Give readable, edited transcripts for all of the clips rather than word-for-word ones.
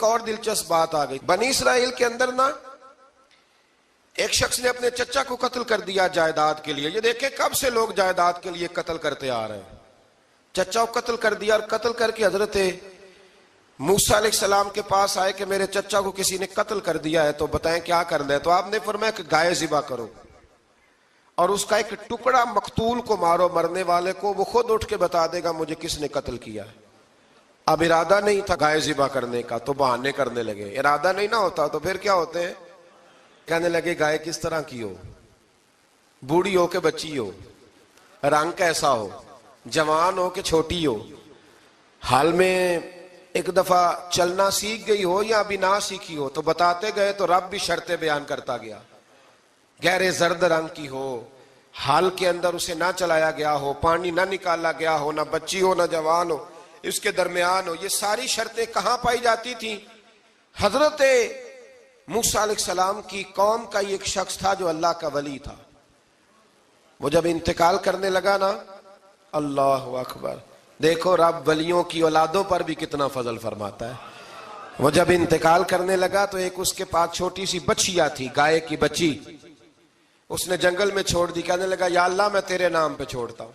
ایک اور دلچسپ بات آ گئی. بنی اسرائیل کے اندر نا ایک شخص نے اپنے چچا کو قتل کر دیا جائیداد کے لیے. یہ دیکھیں کب سے لوگ جائیداد کے لیے قتل کرتے آ رہے ہیں. چچا کو قتل کر دیا اور قتل کر کے حضرت موسیٰ علیہ السلام کے پاس آئے کہ میرے چچا کو کسی نے قتل کر دیا ہے تو بتائیں کیا کرنا ہے. تو آپ نے فرمایا کہ گائے ذبح کرو اور اس کا ایک ٹکڑا مقتول کو مارو, مرنے والے کو, وہ خود اٹھ کے بتا دے گا مجھے کس نے قتل کیا ہے. اب ارادہ نہیں تھا گائے ذبح کرنے کا تو بہانے کرنے لگے. ارادہ نہیں نہ ہوتا تو پھر کیا ہوتے ہیں, کہنے لگے گائے کس طرح کی ہو, بوڑھی ہو کہ بچی ہو, رنگ کیسا ہو, جوان ہو کہ چھوٹی ہو, حال میں ایک دفعہ چلنا سیکھ گئی ہو یا ابھی نہ سیکھی ہو. تو بتاتے گئے تو رب بھی شرطیں بیان کرتا گیا. گہرے زرد رنگ کی ہو, حال کے اندر اسے نہ چلایا گیا ہو, پانی نہ نکالا گیا ہو, نہ بچی ہو نہ جوان ہو, اس کے درمیان ہو. یہ ساری شرطیں کہاں پائی جاتی تھیں؟ حضرت موسیٰ علیہ السلام کی قوم کا ایک شخص تھا جو اللہ کا ولی تھا. وہ جب انتقال کرنے لگا نا, اللہ اکبر, دیکھو رب ولیوں کی اولادوں پر بھی کتنا فضل فرماتا ہے. وہ جب انتقال کرنے لگا تو ایک اس کے پاس چھوٹی سی بچیا تھی, گائے کی بچی, اس نے جنگل میں چھوڑ دی. کہنے لگا یا اللہ میں تیرے نام پہ چھوڑتا ہوں,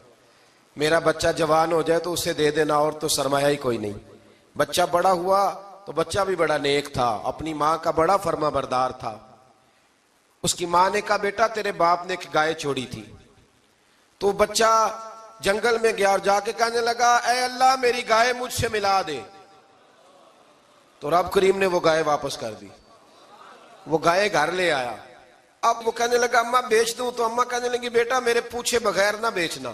میرا بچہ جوان ہو جائے تو اسے دے دینا, اور تو سرمایہ ہی کوئی نہیں. بچہ بڑا ہوا تو بچہ بھی بڑا نیک تھا, اپنی ماں کا بڑا فرما بردار تھا. اس کی ماں نے کہا بیٹا تیرے باپ نے ایک گائے چھوڑی تھی. تو بچہ جنگل میں گیا اور جا کے کہنے لگا اے اللہ میری گائے مجھ سے ملا دے. تو رب کریم نے وہ گائے واپس کر دی. وہ گائے گھر لے آیا. اب وہ کہنے لگا اماں بیچ دوں, تو اماں کہنے لگی بیٹا میرے پوچھے بغیر نہ بیچنا.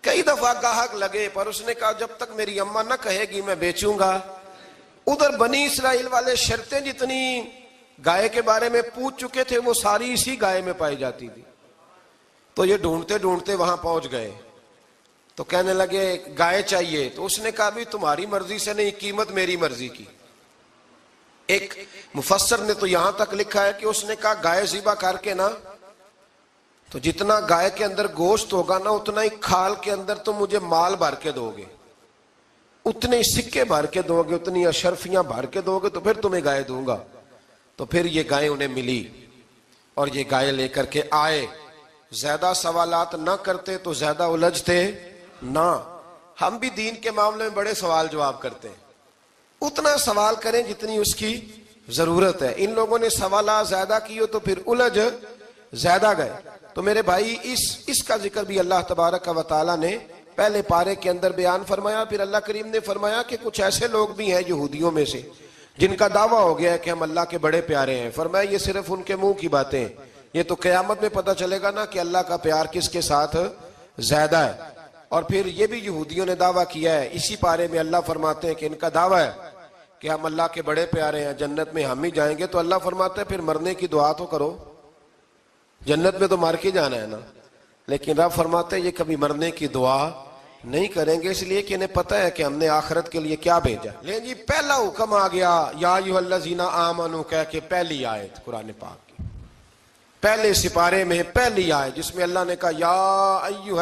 کئی دفعہ گاہک لگے پر اس نے کہا جب تک میری اماں نہ کہے گی میں بیچوں گا. ادھر بنی اسرائیل والے شرطیں جتنی گائے کے بارے میں پوچھ چکے تھے وہ ساری اسی گائے میں پائی جاتی تھی. تو یہ ڈھونڈتے ڈھونڈتے وہاں پہنچ گئے تو کہنے لگے گائے چاہیے. تو اس نے کہا بھی تمہاری مرضی سے نہیں, قیمت میری مرضی کی. ایک مفسر نے تو یہاں تک لکھا ہے کہ اس نے کہا گائے ذبح کر کے نا تو جتنا گائے کے اندر گوشت ہوگا نا اتنا ہی کھال کے اندر تم مجھے مال بھر کے دو گے, اتنے ہی سکے بھر کے دو گے, اتنی اشرفیاں بھر کے دو گے تو پھر تمہیں گائے دوں گا. تو پھر یہ گائے انہیں ملی اور یہ گائے لے کر کے آئے. زیادہ سوالات نہ کرتے تو زیادہ الجھتے نہ. ہم بھی دین کے معاملے میں بڑے سوال جواب کرتے ہیں, اتنا سوال کریں جتنی اس کی ضرورت ہے. ان لوگوں نے سوالات زیادہ کیے تو پھر الجھ زیادہ گئے. تو میرے بھائی اس کا ذکر بھی اللہ تبارک و تعالیٰ نے پہلے پارے کے اندر بیان فرمایا. پھر اللہ کریم نے فرمایا کہ کچھ ایسے لوگ بھی ہیں یہودیوں میں سے جن کا دعویٰ ہو گیا ہے کہ ہم اللہ کے بڑے پیارے ہیں. فرمایا یہ صرف ان کے منہ کی باتیں ہیں, یہ تو قیامت میں پتہ چلے گا نا کہ اللہ کا پیار کس کے ساتھ زیادہ ہے. اور پھر یہ بھی یہودیوں نے دعویٰ کیا ہے, اسی پارے میں اللہ فرماتے ہیں کہ ان کا دعویٰ ہے کہ ہم اللہ کے بڑے پیارے ہیں, جنت میں ہم ہی جائیں گے. تو اللہ فرماتا ہے پھر مرنے کی دعا تو کرو, جنت میں تو مر کے جانا ہے نا. لیکن رب فرماتے ہیں یہ کبھی مرنے کی دعا نہیں کریں گے, اس لیے کہ انہیں پتہ ہے کہ ہم نے آخرت کے لیے کیا بھیجا. لیکن جی پہلا حکم آ گیا یا ایھا الذین آمنوا کہہ کے, پہلی آیت قرآن پاک کی پہلے سپارے میں پہلی آیت جس میں اللہ نے کہا یا ایھا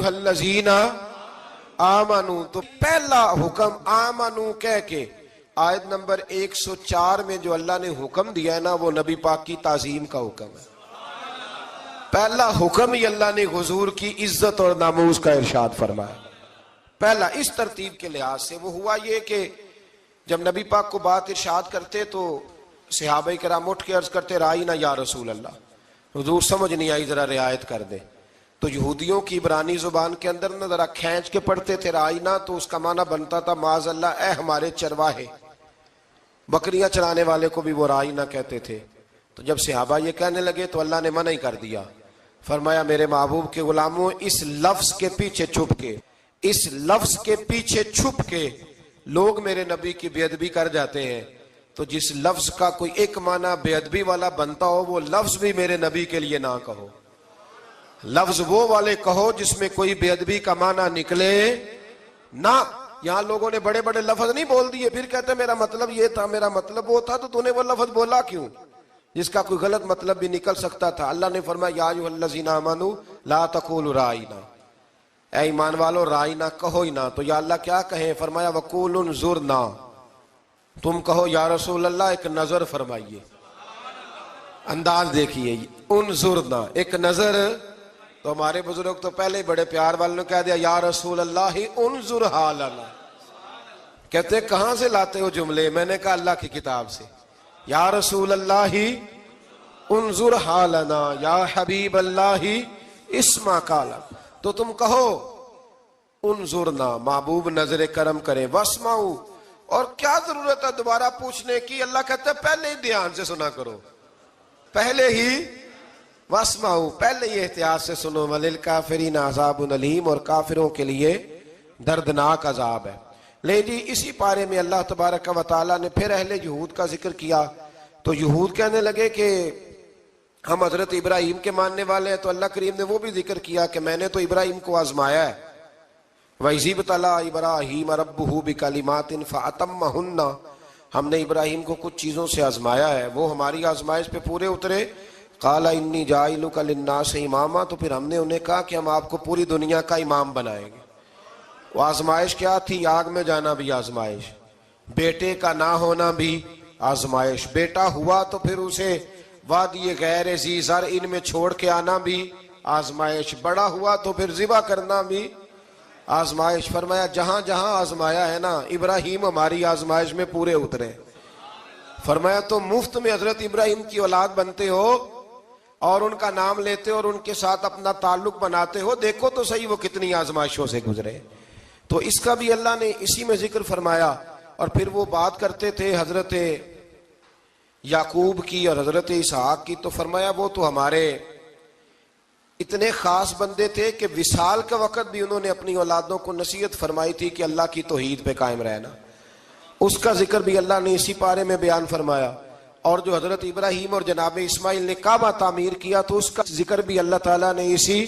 الذین آمنوا. تو پہلا حکم آمنوا کہہ کے آیت نمبر 104 میں جو اللہ نے حکم دیا ہے نا وہ نبی پاک کی تعظیم کا حکم ہے. پہلا حکم ہی اللہ نے حضور کی عزت اور ناموس کا ارشاد فرمایا. پہلا اس ترتیب کے لحاظ سے وہ ہوا یہ کہ جب نبی پاک کو بات ارشاد کرتے تو صحابہ کرام اٹھ کے عرض کرتے رائینا یا رسول اللہ, حضور سمجھ نہیں آئی ذرا رعایت کر دیں. تو یہودیوں کی عبرانی زبان کے اندر نہ ذرا کھینچ کے پڑھتے تھے رائینا, تو اس کا معنی بنتا تھا معاذ اللہ اے ہمارے چرواہے. بکریاں چرانے والے کو بھی وہ رائینا کہتے تھے. تو جب صحابہ یہ کہنے لگے تو اللہ نے منع ہی کر دیا. فرمایا میرے محبوب کے غلاموں اس لفظ کے پیچھے چھپ کے لوگ میرے نبی کی بے ادبی کر جاتے ہیں. تو جس لفظ کا کوئی ایک معنی بے ادبی والا بنتا ہو وہ لفظ بھی میرے نبی کے لیے نہ کہو. لفظ وہ والے کہو جس میں کوئی بے ادبی کا معنی نکلے نہ. یہاں لوگوں نے بڑے بڑے لفظ نہیں بول دیے پھر کہتے میرا مطلب یہ تھا, میرا مطلب وہ تھا. تو تو نے وہ لفظ بولا کیوں جس کا کوئی غلط مطلب بھی نکل سکتا تھا. اللہ نے فرمایا یا ایھا الذین آمنوا لا تقولوا رائینا, اے ایمان والو رائے نہ کہو ہی نہ. تو یا اللہ کیا کہیں؟ فرمایا وقول انظرنا، تم کہو یا رسول اللہ ایک نظر فرمائیے. انداز دیکھیے، انظرنا ایک نظر. تو ہمارے بزرگ تو پہلے بڑے پیار والوں نے کہہ دیا یا رسول اللہ انظر حالنا. کہتے کہاں سے لاتے ہو جملے؟ میں نے کہا اللہ کی کتاب سے. یا رسول اللہ انظر حالنا یا حبیب اللہ اسما کالا. تو تم کہو انظرنا، محبوب نظر کرم کرے، واسمعوا، اور کیا ضرورت ہے دوبارہ پوچھنے کی؟ اللہ کہتا ہے پہلے ہی دھیان سے سنا کرو، پہلے ہی واسمعوا، پہلے ہی احتیاط سے سنو. وللکافرین عذاب علیم، اور کافروں کے لیے دردناک عذاب ہے. لے جی اسی پارے میں اللہ تبارک و تعالیٰ نے پھر اہل یہود کا ذکر کیا. تو یہود کہنے لگے کہ ہم حضرت ابراہیم کے ماننے والے ہیں. تو اللہ کریم نے وہ بھی ذکر کیا کہ میں نے تو ابراہیم کو آزمایا ہے. وَإِذِ ابْتَلَىٰ إِبْرَاهِيمَ رَبُّهُ بِكَلِمَاتٍ فَأَتَمَّهُنَّ، ہم نے ابراہیم کو کچھ چیزوں سے آزمایا ہے، وہ ہماری آزمائش پہ پورے اترے. قَالَ إِنِّي جَاعِلُكَ لِلنَّاسِ إِمَامًا، تو پھر ہم نے انہیں کہا کہ ہم آپ کو پوری دنیا کا امام بنائیں گے. وہ آزمائش کیا تھی؟ آگ میں جانا بھی آزمائش، بیٹے کا نہ ہونا بھی آزمائش، بیٹا ہوا تو پھر اسے وادی غیر ذی زرع ان میں چھوڑ کے آنا بھی آزمائش، بڑا ہوا تو پھر ذبح کرنا بھی آزمائش. فرمایا جہاں جہاں آزمایا ہے نا، ابراہیم ہماری آزمائش میں پورے اترے. فرمایا تو مفت میں حضرت ابراہیم کی اولاد بنتے ہو اور ان کا نام لیتے اور ان کے ساتھ اپنا تعلق بناتے ہو، دیکھو تو صحیح وہ کتنی آزمائشوں سے گزرے. تو اس کا بھی اللہ نے اسی میں ذکر فرمایا. اور پھر وہ بات کرتے تھے حضرت یعقوب کی اور حضرت اسحاق کی. تو فرمایا وہ تو ہمارے اتنے خاص بندے تھے کہ وصال کا وقت بھی انہوں نے اپنی اولادوں کو نصیحت فرمائی تھی کہ اللہ کی توحید پہ قائم رہنا. اس کا ذکر بھی اللہ نے اسی پارے میں بیان فرمایا. اور جو حضرت ابراہیم اور جناب اسماعیل نے کعبہ تعمیر کیا تو اس کا ذکر بھی اللہ تعالیٰ نے اسی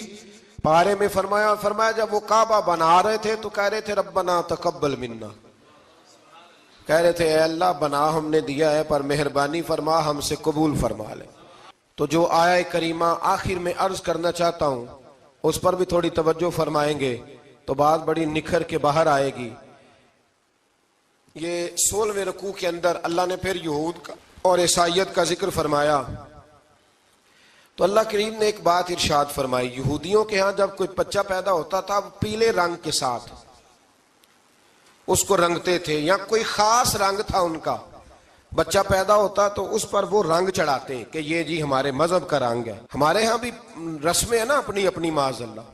پارے میں فرمایا. فرمایا جب وہ کعبہ بنا رہے تھے تو کہہ رہے تھے ربنا تقبل منا، کہہ رہے تھے اے اللہ بنا ہم نے دیا ہے پر مہربانی فرما ہم سے قبول فرما لے. تو جو آیہ کریمہ آخر میں عرض کرنا چاہتا ہوں اس پر بھی تھوڑی توجہ فرمائیں گے تو بات بڑی نکھر کے باہر آئے گی. یہ 16ویں رکوع کے اندر اللہ نے پھر یہود کا اور عیسائیت کا ذکر فرمایا. تو اللہ کریم نے ایک بات ارشاد فرمائی، یہودیوں کے ہاں جب کوئی بچہ پیدا ہوتا تھا پیلے رنگ کے ساتھ اس کو رنگتے تھے، یا کوئی خاص رنگ تھا ان کا، بچہ پیدا ہوتا تو اس پر وہ رنگ چڑھاتے کہ یہ جی ہمارے مذہب کا رنگ ہے. ہمارے ہاں بھی رسمیں ہیں نا اپنی اپنی، معاذ اللہ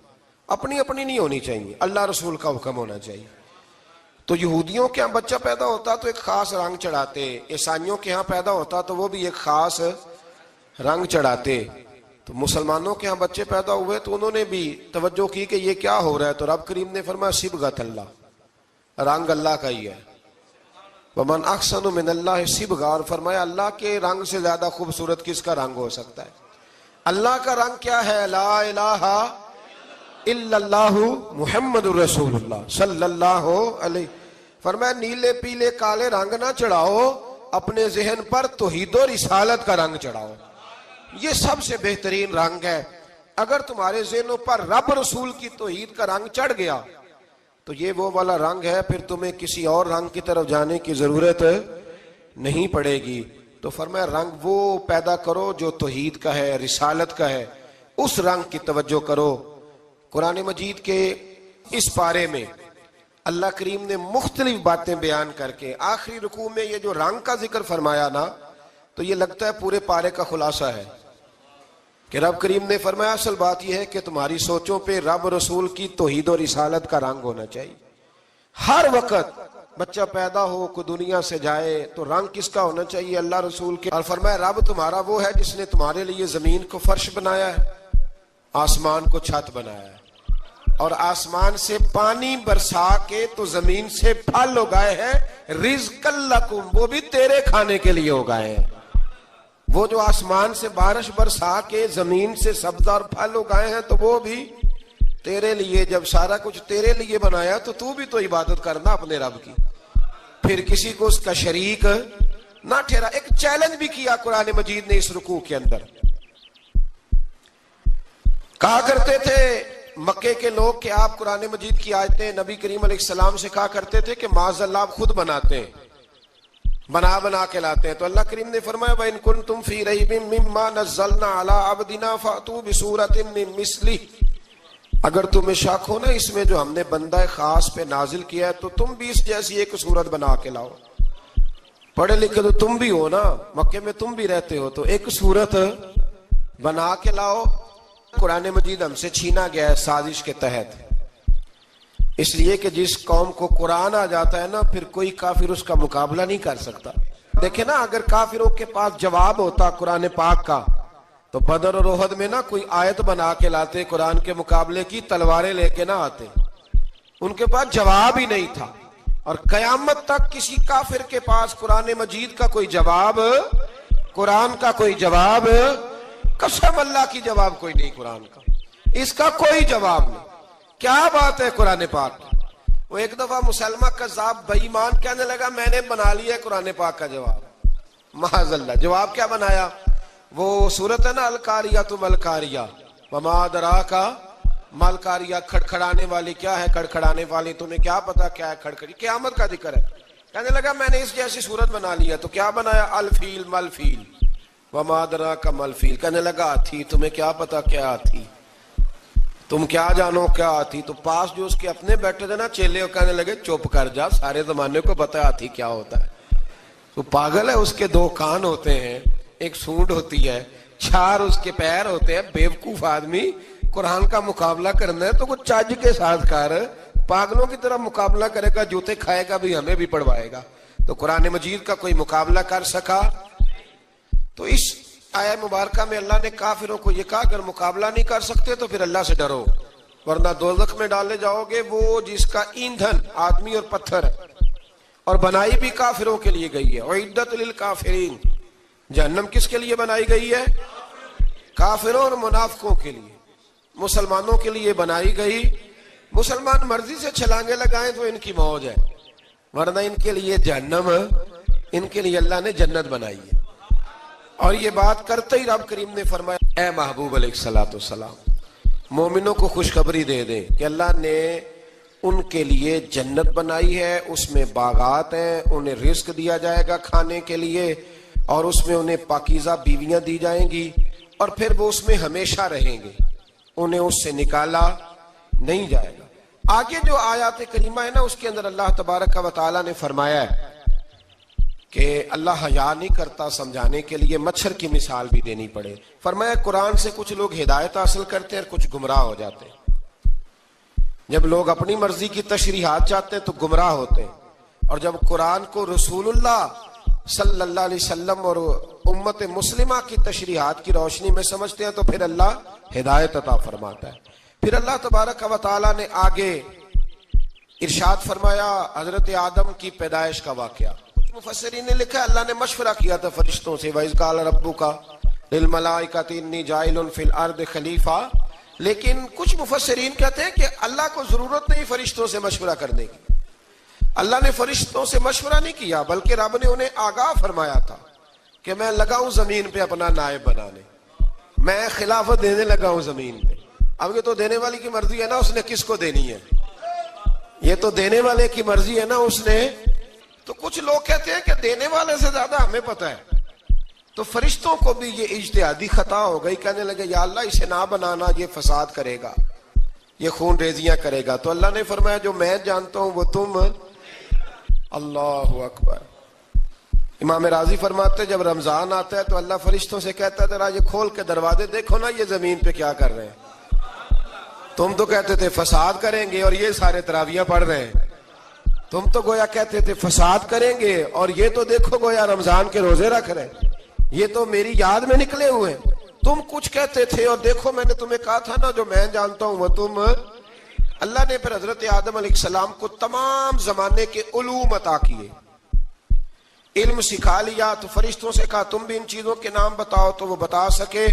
اپنی اپنی نہیں ہونی چاہیے، اللہ رسول کا حکم ہونا چاہیے. تو یہودیوں کے ہاں بچہ پیدا ہوتا تو ایک خاص رنگ چڑھاتے، عیسائیوں کے ہاں پیدا ہوتا تو وہ بھی ایک خاص رنگ چڑھاتے. تو مسلمانوں کے ہاں بچے پیدا ہوئے تو انہوں نے بھی توجہ کی کہ یہ کیا ہو رہا ہے. تو رب کریم نے فرمایا صبغۃ اللہ، رنگ اللہ کا ہی ہے. ومن احسن من اللہ صبغہ، اور فرمایا اللہ کے رنگ سے زیادہ خوبصورت کس کا رنگ ہو سکتا ہے؟ اللہ کا رنگ کیا ہے؟ لا الہ الا اللہ محمد الرسول اللہ صلی اللہ علیہ. فرمایا نیلے پیلے کالے رنگ نہ چڑھاؤ، اپنے ذہن پر توحید و رسالت کا رنگ چڑھاؤ. یہ سب سے بہترین رنگ ہے. اگر تمہارے ذہنوں پر رب رسول کی توحید کا رنگ چڑھ گیا تو یہ وہ والا رنگ ہے، پھر تمہیں کسی اور رنگ کی طرف جانے کی ضرورت نہیں پڑے گی. تو فرمایا رنگ وہ پیدا کرو جو توحید کا ہے، رسالت کا ہے، اس رنگ کی توجہ کرو. قرآن مجید کے اس پارے میں اللہ کریم نے مختلف باتیں بیان کر کے آخری رکوع میں یہ جو رنگ کا ذکر فرمایا نا، تو یہ لگتا ہے پورے پارے کا خلاصہ ہے کہ رب کریم نے فرمایا اصل بات یہ ہے کہ تمہاری سوچوں پہ رب رسول کی توحید و رسالت کا رنگ ہونا چاہیے. ہر وقت بچہ پیدا ہو کوئی دنیا سے جائے تو رنگ کس کا ہونا چاہیے؟ اللہ رسول کے. اور فرمایا رب تمہارا وہ ہے جس نے تمہارے لیے زمین کو فرش بنایا ہے، آسمان کو چھت بنایا ہے، اور آسمان سے پانی برسا کے تو زمین سے پھل اگائے ہیں، رزق لکم، وہ بھی تیرے کھانے کے لیے اگائے ہیں. وہ جو آسمان سے بارش برسا کے زمین سے سبز اور پھل اگائے ہیں تو وہ بھی تیرے لیے. جب سارا کچھ تیرے لیے بنایا تو بھی تو عبادت کرنا اپنے رب کی، پھر کسی کو اس کا شریک نہ ٹھہرا. ایک چیلنج بھی کیا قرآن مجید نے اس رکوع کے اندر. کہا کرتے تھے مکے کے لوگ کہ آپ قرآن مجید کی آیتیں نبی کریم علیہ السلام سے کہا کرتے تھے کہ معاذ اللہ آپ خود بناتے ہیں، بنا کے لاتے ہیں. تو اللہ کریم نے فرمایا وَإِن كُنتُمْ فِي رَيْبٍ مِّمَّا نَزَّلْنَا عَلَىٰ عَبْدِنَا فَأْتُوا بِسُورَةٍ مِّن مِّثْلِهِ، اگر تمہیں شک ہو نا اس میں جو ہم نے بندہ خاص پہ نازل کیا ہے تو تم بھی اس جیسی ایک صورت بنا کے لاؤ. پڑھے لکھے تو تم بھی ہو نا، مکے میں تم بھی رہتے ہو، تو ایک صورت بنا کے لاؤ. قرآن مجید ہم سے چھینا گیا ہے سازش کے تحت، اس لیے کہ جس قوم کو قرآن آ جاتا ہے نا پھر کوئی کافر اس کا مقابلہ نہیں کر سکتا. دیکھیں نا اگر کافروں کے پاس جواب ہوتا قرآن پاک کا تو بدر اور احد میں نا کوئی آیت بنا کے لاتے، قرآن کے مقابلے کی تلواریں لے کے نہ آتے. ان کے پاس جواب ہی نہیں تھا، اور قیامت تک کسی کافر کے پاس قرآن مجید کا کوئی جواب، قرآن کا کوئی جواب، قسم اللہ کی جواب کوئی نہیں قرآن کا، اس کا کوئی جواب نہیں. کیا بات ہے قرآن پاک کی. وہ ایک دفعہ مسلمہ کذاب بے ایمان کہنے لگا میں نے بنا لیا قرآن پاک کا جواب. معاذ اللہ، جواب کیا بنایا؟ وہ صورت ہے نا القاریۃ ملقاریہ وما ادراک ملقاریہ، کھڑکھڑانے والی. کیا ہے کھڑکھڑانے والی؟ تمہیں کیا پتا کیا ہے کھڑکھڑی؟ قیامت کا ذکر ہے. کہنے لگا میں نے اس جیسی صورت بنا لیا. تو کیا بنایا؟ الفیل ملفیل وما ادراک ملفیل. کہنے لگا ہاتھی، تمہیں کیا پتا کیا ہاتھی، تم کیا جانو کیا ہاتھی. تو پاس جو اس کے اپنے بیٹھے تھے نا چیلے، وہ کہنے لگے چپ کر جا، سارے زمانے کو پتا ہے ہاتھی کیا ہوتا ہے. تو پاگل ہے، اس کے دو کان ہوتے ہیں، ایک سونڈ ہوتی ہے، چار اس کے پیر ہوتے ہیں. بیوقوف آدمی، قرآن کا مقابلہ کرنا ہے تو کچھ چج کے ساتھ کر، پاگلوں کی طرح مقابلہ کرے گا، جوتے کھائے گا بھی، ہمیں بھی پڑھوائے گا. تو قرآن مجید کا کوئی مقابلہ کر سکا؟ تو اس آیہ مبارکہ میں اللہ نے کافروں کو یہ کہا اگر مقابلہ نہیں کر سکتے تو پھر اللہ سے ڈرو، ورنہ دوزخ میں ڈالے جاؤ گے. وہ جس کا ایندھن آدمی اور پتھر ہے، اور بنائی بھی کافروں کے لیے گئی ہے. اعدت للکافرین، جہنم کس کے لیے بنائی گئی ہے؟ کافروں اور منافقوں کے لیے. مسلمانوں کے لیے بنائی گئی. مسلمان مرضی سے چھلانگے لگائیں تو ان کی موج ہے، ورنہ ان کے لیے جہنم، ان کے لیے اللہ نے جنت بنائی ہے. اور یہ بات کرتے ہی رب کریم نے فرمایا اے محبوب علیہ الصلوۃ والسلام مومنوں کو خوشخبری دے دیں کہ اللہ نے ان کے لیے جنت بنائی ہے، اس میں باغات ہیں، انہیں رزق دیا جائے گا کھانے کے لیے، اور اس میں انہیں پاکیزہ بیویاں دی جائیں گی، اور پھر وہ اس میں ہمیشہ رہیں گے، انہیں اس سے نکالا نہیں جائے گا. آگے جو آیات کریمہ ہے نا اس کے اندر اللہ تبارک و تعالیٰ نے فرمایا ہے کہ اللہ حیا نہیں کرتا سمجھانے کے لیے مچھر کی مثال بھی دینی پڑے. فرمایا قرآن سے کچھ لوگ ہدایت حاصل کرتے ہیں اور کچھ گمراہ ہو جاتے ہیں. جب لوگ اپنی مرضی کی تشریحات چاہتے ہیں تو گمراہ ہوتے ہیں، اور جب قرآن کو رسول اللہ صلی اللہ علیہ وسلم اور امت مسلمہ کی تشریحات کی روشنی میں سمجھتے ہیں تو پھر اللہ ہدایت عطا فرماتا ہے. پھر اللہ تبارک و تعالیٰ نے آگے ارشاد فرمایا حضرت آدم کی پیدائش کا واقعہ. مفسرین نے لکھا اللہ نے مشورہ کیا تھا فرشتوں سے وَإِذْ قَالَ رَبُّكَ لِلْمَلَائِكَةِ إِنِّي جَاعِلٌ فِي الْأَرْضِ خَلِيفَةً. لیکن کچھ مفسرین کہتے ہیں کہ اللہ کو ضرورت نہیں فرشتوں سے مشورہ کرنے کی. اللہ نے فرشتوں سے مشورہ نہیں کیا، بلکہ رب نے انہیں آگاہ فرمایا تھا کہ میں لگا ہوں زمین پہ اپنا نائب بنانے، میں خلافت دینے لگا ہوں زمین پہ. اب یہ تو دینے والی کی مرضی ہے نا اس نے کس کو دینی ہے، یہ تو دینے والے کی مرضی ہے نا اس نے. تو کچھ لوگ کہتے ہیں کہ دینے والے سے زیادہ ہمیں پتہ ہے. تو فرشتوں کو بھی یہ اجتہادی خطا ہو گئی، کہنے لگے یا اللہ اسے نہ بنانا، یہ فساد کرے گا، یہ خون ریزیاں کرے گا. تو اللہ نے فرمایا جو میں جانتا ہوں وہ تم. اللہ اکبر. امام راضی فرماتے جب رمضان آتا ہے تو اللہ فرشتوں سے کہتا ہے ذرا یہ کھول کے دروازے دیکھو نا یہ زمین پہ کیا کر رہے ہیں. تم تو کہتے تھے فساد کریں گے اور یہ سارے تراویحیں پڑھ رہے ہیں. تم تو گویا کہتے تھے فساد کریں گے اور یہ تو دیکھو گویا رمضان کے روزے رکھ رہے ہیں، یہ تو میری یاد میں نکلے ہوئے ہیں. تم کچھ کہتے تھے اور دیکھو میں نے تمہیں کہا تھا نا جو میں جانتا ہوں وہ تم. اللہ نے پھر حضرت آدم علیہ السلام کو تمام زمانے کے علوم عطا کیے، علم سکھا لیا. تو فرشتوں سے کہا تم بھی ان چیزوں کے نام بتاؤ، تو وہ بتا سکے